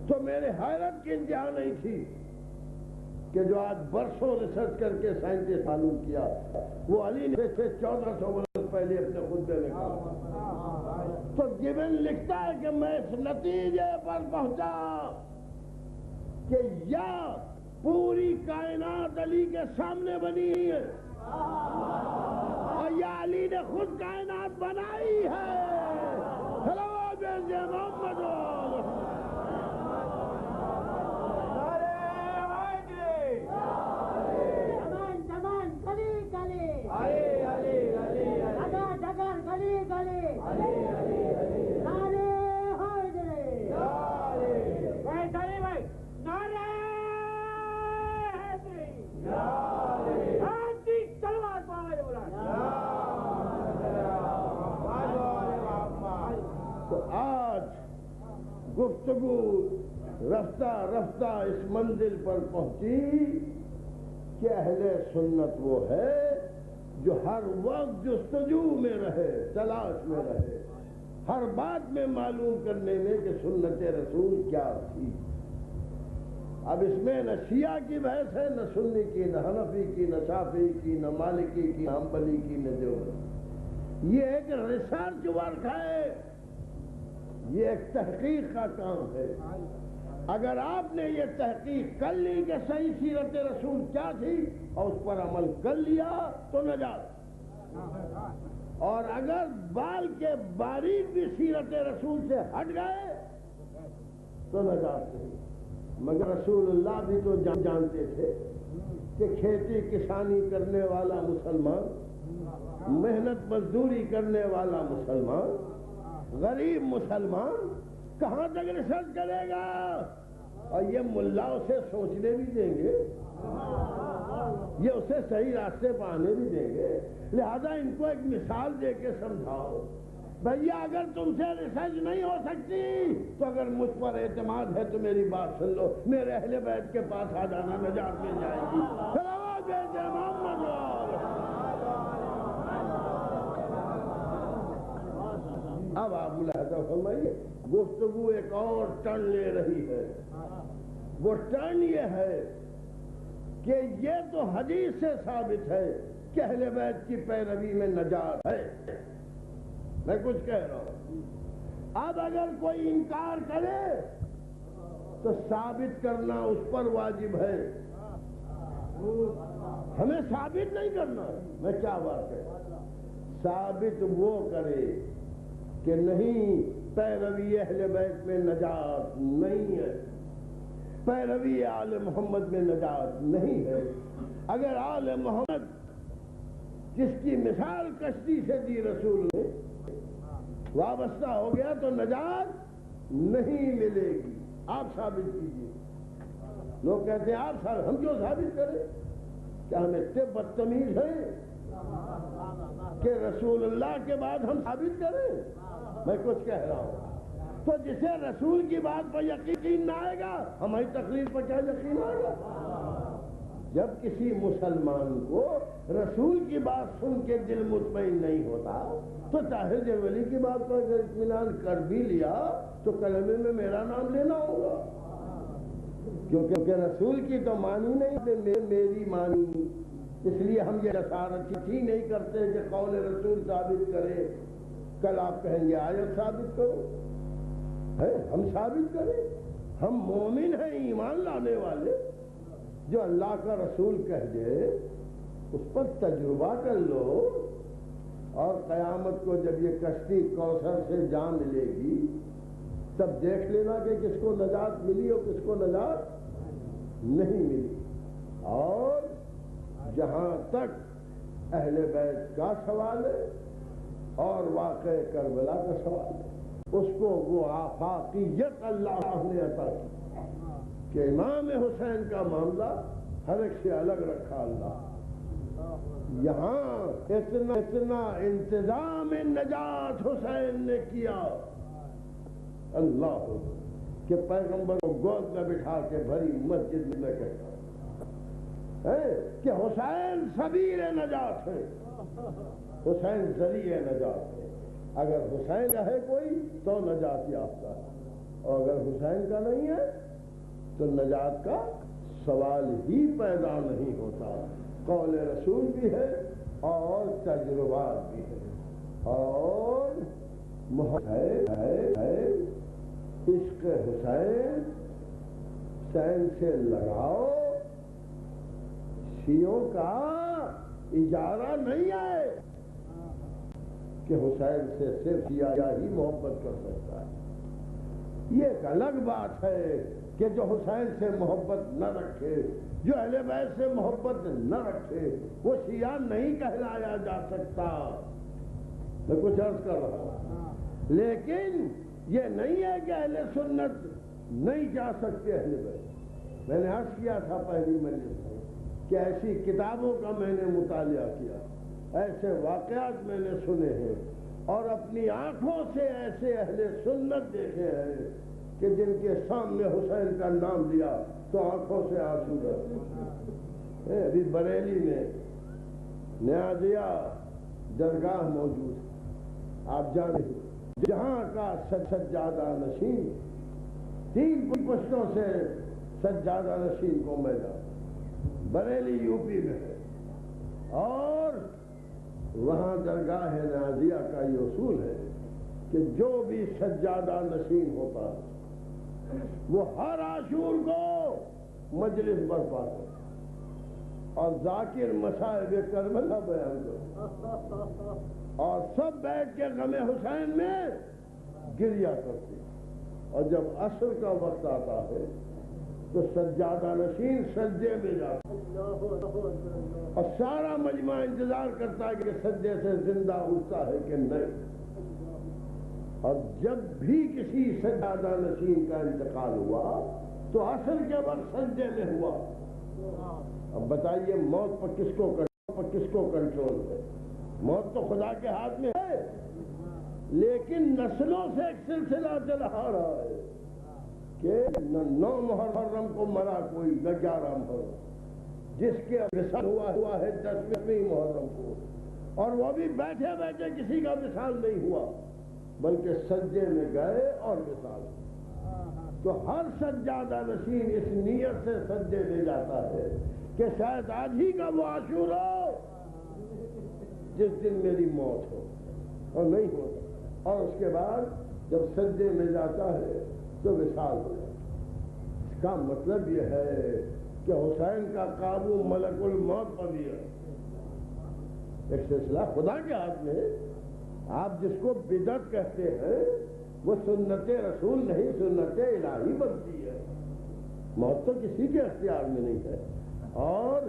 تو میرے حیرت کی انتہا نہیں تھی کہ جو آج برسوں ریسرچ کر کے سائنٹسٹ معلوم کیا وہ علی نے 1400 برس پہلے اپنے خطبے میں کہا. تو گیبن لکھتا ہے کہ میں اس نتیجے پر پہنچا کہ یا پوری کائنات علی کے سامنے بنی ہے اور یا علی نے خود کائنات بنائی ہے. صلوات محمد. تو آج گفتگو رفتہ رفتہ اس منزل پر پہنچی کہ اہل سنت وہ ہے جو ہر وقت جستجو میں رہے، تلاش میں رہے، ہر بات میں معلوم کرنے میں کہ سنت رسول کیا تھی۔ اب اس میں نہ شیعہ کی بحث ہے، نہ سنی کی، نہ حنفی کی، نہ شافعی کی، نہ مالکی کی، نہ حنبلی کی، نہ دیوبندی۔ یہ ایک ریسرچ ورک ہے، یہ ایک تحقیق کا کام ہے۔ اگر آپ نے یہ تحقیق کر لی کہ صحیح سیرت رسول کیا تھی اور اس پر عمل کر لیا تو نجات، اور اگر بال کے باریک بھی سیرت رسول سے ہٹ گئے تو نجات نہیں۔ مگر رسول اللہ بھی تو جانتے تھے کہ کھیتی کسانی کرنے والا مسلمان، محنت مزدوری کرنے والا مسلمان، غریب مسلمان کہاں تک ریسرچ کرے گا، اور یہ ملا اسے سوچنے بھی دیں گے، یہ اسے صحیح راستے پہ آنے بھی دیں گے۔ لہذا ان کو ایک مثال دے کے سمجھاؤ، بھیا اگر تم سے ریسرچ نہیں ہو سکتی تو اگر مجھ پر اعتماد ہے تو میری بات سن لو، میرے اہل بیت کے پاس آ جانا، نجات مل جائے گی۔ اب آپ ملاحظہ فرمائیے، گفتگو ایک اور ٹرن لے رہی ہے۔ وہ ٹرن یہ ہے کہ یہ تو حدیث سے ثابت ہے کہ اہل بیت کی پیروی میں نجات ہے، میں کچھ کہہ رہا ہوں۔ اب اگر کوئی انکار کرے تو ثابت کرنا اس پر واجب ہے، ہمیں ثابت نہیں کرنا۔ میں کیا بات ہے، ثابت وہ کرے کہ نہیں پیروی اہل بیت میں نجات نہیں ہے، پیروی آل محمد میں نجات نہیں ہے۔ اگر آل محمد جس کی مثال کشتی سے دی رسول نے وابستہ ہو گیا تو نجات نہیں ملے گی، آپ ثابت کیجیے۔ لوگ کہتے ہیں آپ ثابت، ہم کیوں ثابت کریں؟ کیا ہم اتنے بدتمیز ہیں کہ رسول اللہ کے بعد ہم ثابت کریں؟ میں کچھ کہہ رہا ہوں تو جسے رسول کی بات پر یقین نہ آئے گا، ہماری تقریر پر کیا یقین آئے گا؟ جب کسی مسلمان کو رسول کی بات سن کے دل مطمئن نہیں ہوتا تو طاہر جبلی کی بات پر اگر اطمینان کر بھی لیا تو کلمے میں میرا نام لینا ہوگا، کیونکہ رسول کی تو مانی نہیں، میری مانی۔ اس لیے ہم یہ جسارت ہی نہیں کرتے کہ قول رسول ثابت کرے۔ کل آپ کہیں گے آیت ثابت کرو، ہم ثابت کریں؟ ہم مومن ہیں، ایمان لانے والے، جو اللہ کا رسول کہہ دے اس پر تجربہ کر لو، اور قیامت کو جب یہ کشتی کوثر سے جا ملے گی تب دیکھ لینا کہ کس کو نجات ملی اور کس کو نجات نہیں ملی۔ اور جہاں تک اہل بیت کا سوال ہے اور واقع کربلا کا سوال ہے، اس کو وہ آفاقیت اللہ نے عطا کی کہ امام حسین کا معاملہ ہر ایک سے الگ رکھا اللہ۔ یہاں اتنا انتظام نجات حسین نے کیا اللہ کہ پیغمبر کو گود میں بٹھا کے بھری مسجد میں کہتا ہے کہ حسین سبیل نجات ہے، حسین ذریعہ نجات ہے۔ اگر حسین کا ہے کوئی تو نجات یافتہ ہے، اور اگر حسین کا نہیں ہے تو نجات کا سوال ہی پیدا نہیں ہوتا۔ قول رسول بھی ہے اور تجربات بھی ہے، اور محبت ہے عشق حسین، حسین سے لگاؤ، شیعوں کا اجارہ نہیں ہے کہ حسین سے صرف شیعہ ہی محبت کر سکتا ہے۔ یہ ایک الگ بات ہے کہ جو حسین سے محبت نہ رکھے، جو اہل بیت سے محبت نہ رکھے، وہ شیعہ نہیں کہلایا جا سکتا۔ میں کچھ عرض کر رہا ہوں، لیکن یہ نہیں ہے کہ اہل سنت نہیں جا سکتے اہل بیت۔ میں نے عرض کیا تھا پہلی مجلس میں کہ ایسی کتابوں کا میں نے مطالعہ کیا، ایسے واقعات میں نے سنے ہیں، اور اپنی آنکھوں سے ایسے اہل سنت دیکھے ہیں کہ جن کے سامنے حسین کا نام لیا تو آنکھوں سے آنسو رہے. ابھی بریلی میں نیازیہ درگاہ موجود ہے، آپ جانے جہاں کا سجادہ نشین 3 پشتوں سے سجادہ نشین کو میدان بریلی یو پی میں ہے. اور وہاں درگاہ نازیہ کا یہ اصول ہے کہ جو بھی سجادہ نشین ہوتا ہے وہ ہر عاشور کو مجلس برپا کرتا اور ذاکر مصائب کربلا بیان کرتا اور سب بیٹھ کے غم حسین میں گریا کرتے. اور جب عصر کا وقت آتا ہے تو سجادہ نشین سجدے میں جاتا اور سارا مجمع انتظار کرتا ہے کہ سجدے سے زندہ اٹھتا ہے کہ نہیں. اور جب بھی کسی سجادہ نشین کا انتقال ہوا تو عصر کے وقت سجدے میں ہوا. اب بتائیے موت پر کس کو کنٹرول ہے؟ موت تو خدا کے ہاتھ میں ہے، لیکن نسلوں سے ایک سلسلہ چلا آ رہا ہے کہ نہ 9 محرم کو مرا کوئی، نہ 11 محرم، جس کے وصال ہوا ہے 10ویں محرم کو، اور وہ بھی بیٹھے بیٹھے کسی کا وصال نہیں ہوا بلکہ سجدے میں گئے اور وصال. تو ہر سجادہ نشین اس نیت سے سجدے میں جاتا ہے کہ شاید آج ہی کا وہ عاشور ہو جس دن میری موت ہو، اور نہیں ہوتا. اور اس کے بعد جب سجدے میں جاتا ہے تو وصال ہو جاتا. اس کا مطلب یہ ہے کہ حسین کا قابو ملک الموت پر بھی ہے. ایک سلسلہ خدا کے ہاتھ میں ہے. آپ جس کو بدعت کہتے ہیں وہ سنت رسول نہیں، سنت الہی بنتی ہے. موت تو کسی کے اختیار میں نہیں ہے. اور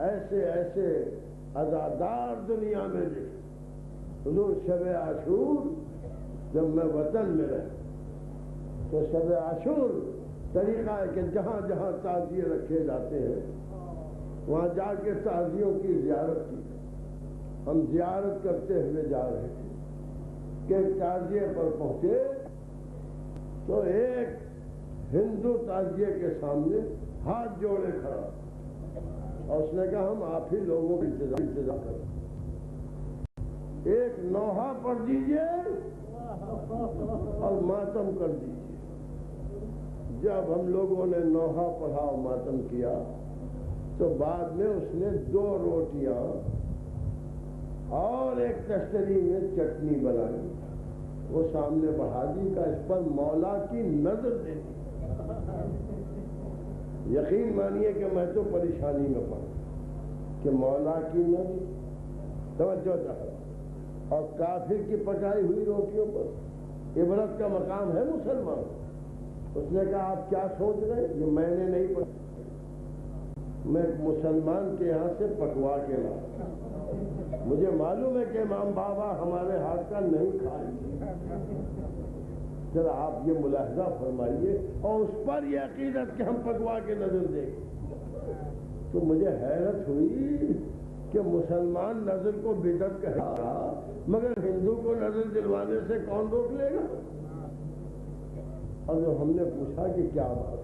ایسے ایسے عزادار دنیا میں دیکھ. حضور شب عاشور جب میں وطن میں رہا تو شب عاشور طریقہ ہے کہ جہاں جہاں تعزیے رکھے جاتے ہیں وہاں جا کے تعزیوں کی زیارت کی. ہم زیارت کرتے ہوئے جا رہے تھے کہ تعزیے پر پہنچے تو ایک ہندو تعزیے کے سامنے ہاتھ جوڑے کھڑا اور اس نے کہا ہم آپ ہی لوگوں کا انتظار کریں، ایک نوحہ پڑھ دیجئے اور ماتم کر دیجئے. جب ہم لوگوں نے نوحہ پڑھا اور ماتم کیا تو بعد میں اس نے 2 روٹیاں اور ایک تشتری میں چٹنی بنائی، وہ سامنے بڑھا دی کہ اس پر مولا کی نظر دے دی. یقین مانیے کہ میں تو پریشانی میں پڑا کہ مولا کی نظر توجہ چاہتا. اور کافر کی پکائی ہوئی روٹیوں پر عبرت کا مقام ہے مسلمان. اس نے کہا آپ کیا سوچ رہے ہیں؟ یہ میں نے نہیں پڑھا، میں ایک مسلمان کے یہاں سے پکوا کے لایا. مجھے معلوم ہے کہ امام بابا ہمارے ہاتھ کا نہیں کھائیں. ذرا آپ یہ ملاحظہ فرمائیے اور اس پر یہ عقیدت کہ ہم پکوا کے نظر دیں. تو مجھے حیرت ہوئی کہ مسلمان نظر کو بدعت کہے گا مگر ہندو کو نظر دلوانے سے کون روک لے گا؟ اور جب ہم نے پوچھا کہ کیا بات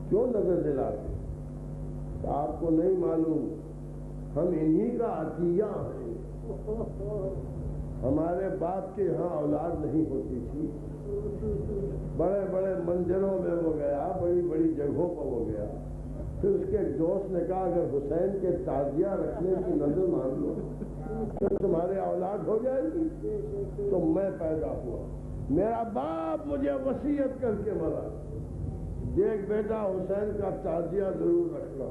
کیوں نظر دلاتے تو آپ کو نہیں معلوم ہم انہی کا عطیہ ہیں. ہمارے باپ کے یہاں اولاد نہیں ہوتی تھی، بڑے بڑے منظروں میں وہ گیا، بڑی بڑی جگہوں پر وہ گیا. پھر اس کے ایک دوست نے کہا اگر حسین کے تعزیہ رکھنے کی نظر مان لو تو تمہارے اولاد ہو جائے گی. تو میں پیدا ہوا، میرا باپ مجھے وصیت کر کے مرا دیکھ بیٹا حسین کا تعزیہ ضرور رکھنا،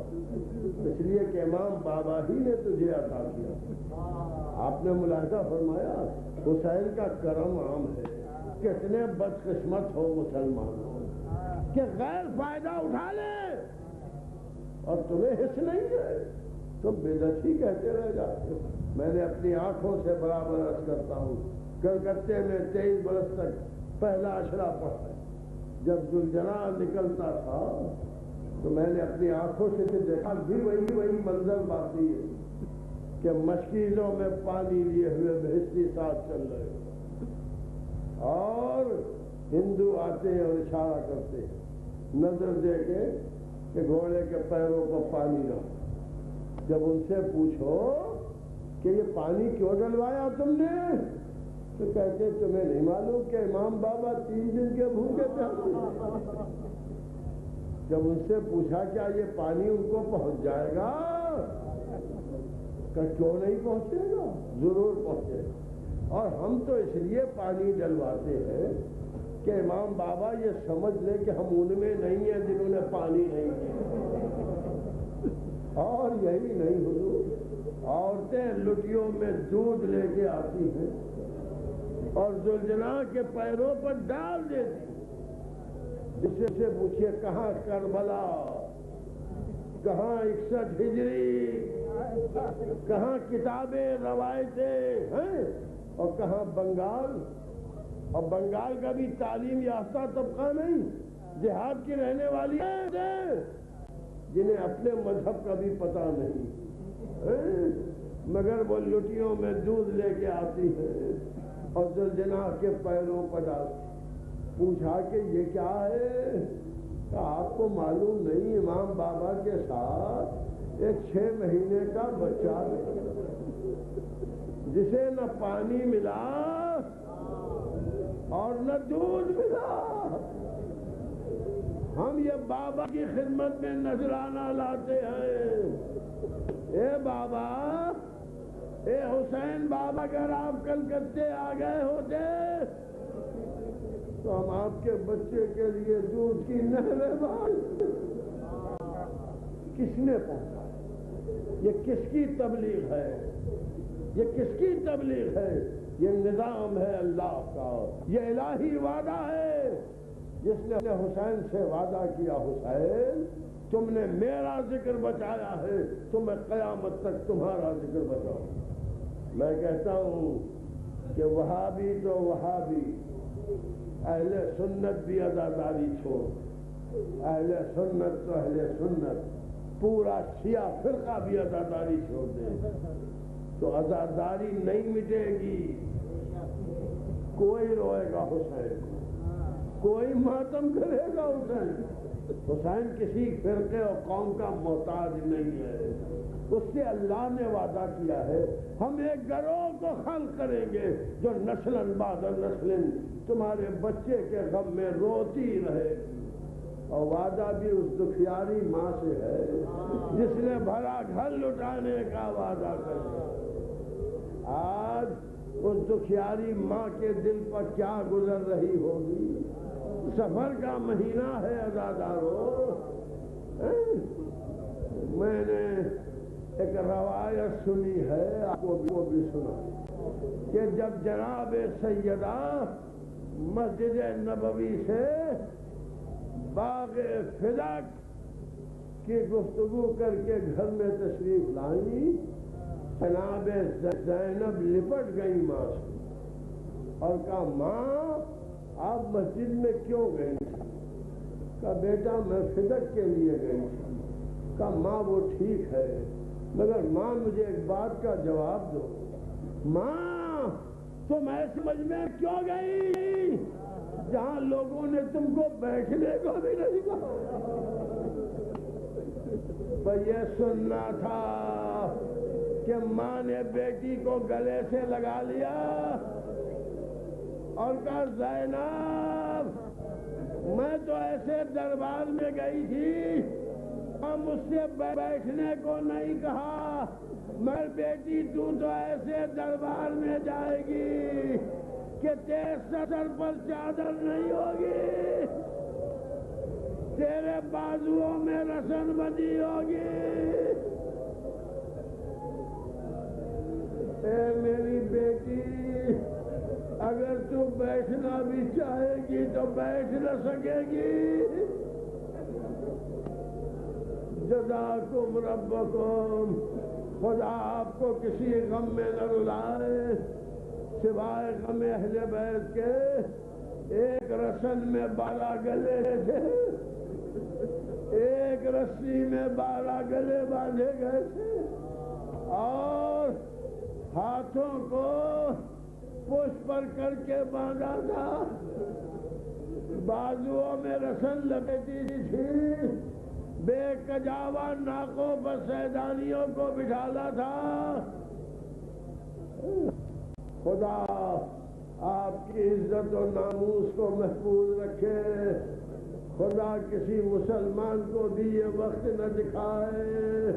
اس لیے کہ امام بابا ہی نے تجھے عطا کیا. آپ نے ملاحظہ فرمایا حسین کا کرم عام ہے. کتنے بدقسمت ہو مسلمان کہ غیر فائدہ اٹھا لے اور تمہیں حص نہیں ہے، تم بدعت ہی کہتے رہ جاتے. میں نے اپنی آنکھوں سے برابر عرض کرتا ہوں کلکتے میں 23 برس تک پہلا عشرہ پڑھا. جب ذوالجلال نکلتا تھا تو میں نے اپنی آنکھوں سے دیکھا بھی وہی منظر باقی ہے کہ مشکیزوں میں پانی لیے ہوئے بہشتی ساتھ چل رہے اور ہندو آتے ہیں اور اشارہ کرتے ہیں نظر دے کے کہ گھوڑے کے پیروں پر پانی ڈالو۔ جب ان سے پوچھو کہ یہ پانی کیوں ڈلوایا تم نے، تو کہتے تمہیں نہیں معلوم کہ امام بابا 3 دن کے بھوکے تھے؟ جب ان سے پوچھا کیا یہ پانی ان کو پہنچ جائے گا، کہ کیوں نہیں پہنچے گا، ضرور پہنچے گا۔ اور ہم تو اس لیے پانی ڈلواتے ہیں کہ امام بابا یہ سمجھ لے کہ ہم ان میں نہیں ہیں جنہوں نے پانی نہیں کیا۔ اور یہی نہیں حضور، عورتیں لٹیوں میں دودھ لے کے آتی ہیں اور زلجنا کے پیروں پر ڈال دیتی، جسے سے پوچھئے کہاں کربلا، کہاں 61 ہجری، کہاں کتابیں روایتیں ہیں، اور کہاں بنگال۔ اور بنگال کا بھی تعلیم یافتہ طبقہ نہیں، دیہات کی رہنے والی ہیں جنہیں اپنے مذہب کا بھی پتہ نہیں، مگر وہ لٹیوں میں دودھ لے کے آتی ہے اور زلجنا کے پیروں پر ڈالتی۔ پوچھا کہ یہ کیا ہے، کہ آپ کو معلوم نہیں امام بابا کے ساتھ ایک 6 مہینے کا بچہ جسے نہ پانی ملا اور نہ دودھ ملا، ہم یہ بابا کی خدمت میں نذرانہ لاتے ہیں۔ اے بابا، اے حسین بابا، اگر آپ کلکتے آ گئے ہوتے تو ہم آپ کے بچے کے لیے دودھ کی نہریں باندھ۔ کس نے پہنچا؟ یہ کس کی تبلیغ ہے؟ یہ کس کی تبلیغ ہے؟ یہ نظام ہے اللہ کا، یہ الہی وعدہ ہے جس نے حسین سے وعدہ کیا، حسین تم نے میرا ذکر بچایا ہے تو میں قیامت تک تمہارا ذکر بچاؤں۔ میں کہتا ہوں کہ وہابی تو وہابی، اہل سنت بھی عزاداری چھوڑ، اہل سنت تو اہل سنت، پورا شیعہ فرقہ بھی عزاداری چھوڑ دے تو عزاداری نہیں مٹے گی۔ کوئی روئے گا حسین، کوئی ماتم کرے گا حسین۔ حسین کسی فرقے اور قوم کا محتاج نہیں ہے، اس سے اللہ نے وعدہ کیا ہے ہم ایک گروہ کو خلق کریں گے جو نسلاً بعد نسلاً تمہارے بچے کے غم میں روتی رہے، اور وعدہ بھی اس دکھیاری ماں سے ہے جس نے بھرا گھر لٹانے کا وعدہ کیا۔ آج اس دکھیاری ماں کے دل پر کیا گزر رہی ہوگی؟ سفر کا مہینہ ہے عزادارو۔ میں نے ایک روایت سنی ہے، آپ کو بھی سنا، کہ جب جناب سیدہ مسجد نبوی سے باغ فدق کی گفتگو کر کے گھر میں تشریف لائیں، جناب زینب لپٹ گئی ماں سے اور کہا ماں آپ مسجد میں کیوں گئی؟ کہا بیٹا میں فدق کے لیے گئی تھی۔ کہا ماں وہ ٹھیک ہے، مگر ماں مجھے ایک بات کا جواب دو، ماں تم ایسے مجمع میں کیوں گئی جہاں لوگوں نے تم کو بیٹھنے کو بھی نہیں کہا؟ یہ سننا تھا کہ ماں نے بیٹی کو گلے سے لگا لیا اور کہا زینب میں تو ایسے دربار میں گئی تھی اور مجھ سے بیٹھنے کو نہیں کہا، مگر بیٹی تو ایسے دربار میں جائے گی کہ تیرے سر پر چادر نہیں ہوگی، تیرے بازوؤں میں رسن بندی ہوگی۔ اے میری بیٹی، اگر تو بیٹھنا بھی چاہے گی تو بیٹھ نہ سکے گی۔ جزاکم ربکم، خدا آپ کو کسی غم میں نہ رلائے سوائے غم اہل بیت کے۔ ایک رسن میں 12 گلے تھے، ایک رسی میں 12 گلے باندھے گئے تھے اور ہاتھوں کو پشت پر کر کے باندھا تھا۔ بازوؤں میں رسن لپیٹی تھی، بے کجاوا ناکوں پر سیدانیوں کو بٹھالا تھا۔ خدا آپ کی عزت و ناموس کو محفوظ رکھے، خدا کسی مسلمان کو بھی یہ وقت نہ دکھائے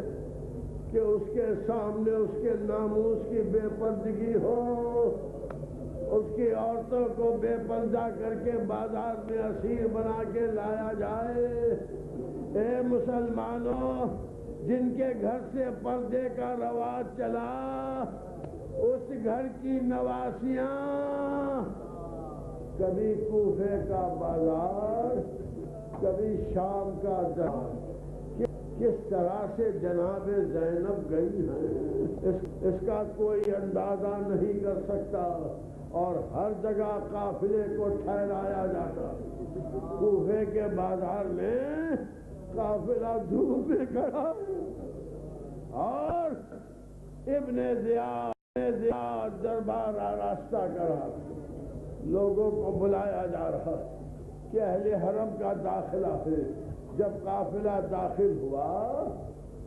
کہ اس کے سامنے اس کے ناموس کی بے پردگی ہو، اس کی عورتوں کو بے پردہ کر کے بازار میں اسیر بنا کے لایا جائے۔ اے مسلمانوں، جن کے گھر سے پردے کا رواج چلا، اس گھر کی نواسیاں کبھی کوفے کا بازار، کبھی شام کا جہاں، کس طرح سے جناب زینب گئی ہیں اس کا کوئی اندازہ نہیں کر سکتا، اور ہر جگہ قافلے کو ٹھہرایا جاتا۔ کوفے کے بازار میں قافلہ دھوپ میں کھڑا اور ابن زیاد دربار آراستہ کرا، لوگوں کو بلایا جا رہا کہ اہل حرم کا داخلہ ہے۔ جب قافلہ داخل ہوا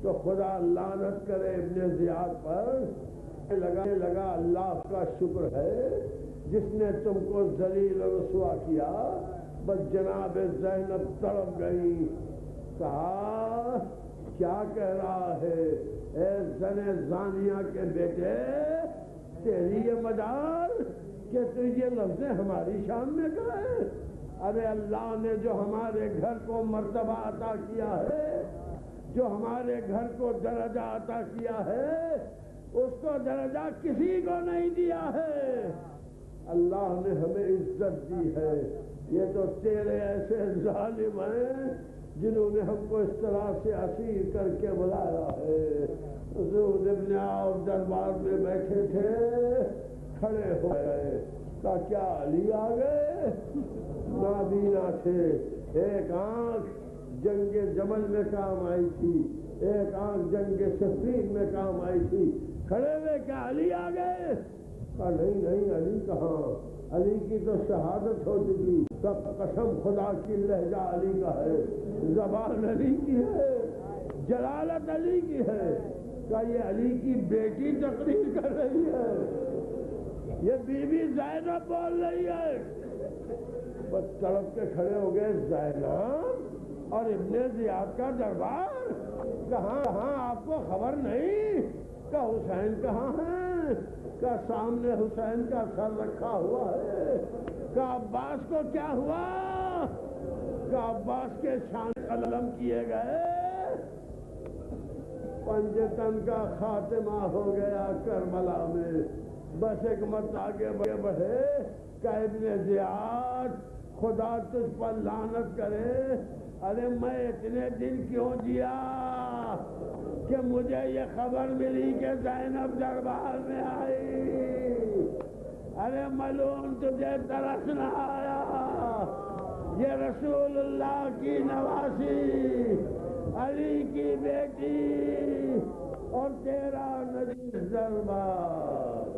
تو خدا لعنت کرے ابن زیاد پر، لگا اللہ کا شکر ہے جس نے تم کو ذلیل و رسوا کیا۔ بس جناب زینب تڑپ گئی، کہا کیا کہہ رہا ہے اے زن زانیہ کے بیٹے، تیری یہ مجال کہ تو یہ لفظیں ہماری شان میں کہے؟ ارے اللہ نے جو ہمارے گھر کو مرتبہ عطا کیا ہے، جو ہمارے گھر کو درجہ عطا کیا ہے، اس کو درجہ کسی کو نہیں دیا ہے۔ اللہ نے ہمیں عزت دی ہے، یہ تو تیرے ایسے ظالم ہیں جنہوں نے ہم کو اس طرح سے اسیر کر کے بلایا ہے۔ حضور ابن عوف دربار میں بیٹھے تھے، کھڑے ہو گئے، کہا کیا علی آ گئے؟ نابینا تھے، ایک آنکھ جنگ جمل میں کام آئی تھی، ایک آنکھ جنگ صفین میں کام آئی تھی، کھڑے ہوئے کیا علی آ گئے؟ کہا نہیں علی کہاں، علی کی تو شہادت ہو چکی۔ قسم خدا کی لہجہ علی کا ہے، زبان علی کی ہے، جلالت علی کی ہے۔ کہا یہ علی کی بیٹی تقریر کر رہی ہے، یہ بی بی زینب بول رہی ہے۔ بس تڑپ کے کھڑے ہو گئے، زینب اور ابن زیاد کا دربار کہاں، آپ کو خبر نہیں؟ کہ حسین کہاں ہیں؟ کہ سامنے حسین کا سر رکھا ہوا ہے۔ کہ عباس کو کیا ہوا؟ کہ عباس کے شان قلم کیے گئے، پنجتن کا خاتمہ ہو گیا کربلا میں۔ بس ایک مت آگے بڑھے کہ ابن زیاد خدا تجھ پر لعنت کرے، ارے میں اتنے دن کیوں جیا کہ مجھے یہ خبر ملی کہ زینب دربار میں آئی۔ ارے ملعون تجھے ترس نہ آیا، یہ رسول اللہ کی نواسی، علی کی بیٹی اور تیرا نجیب دربار۔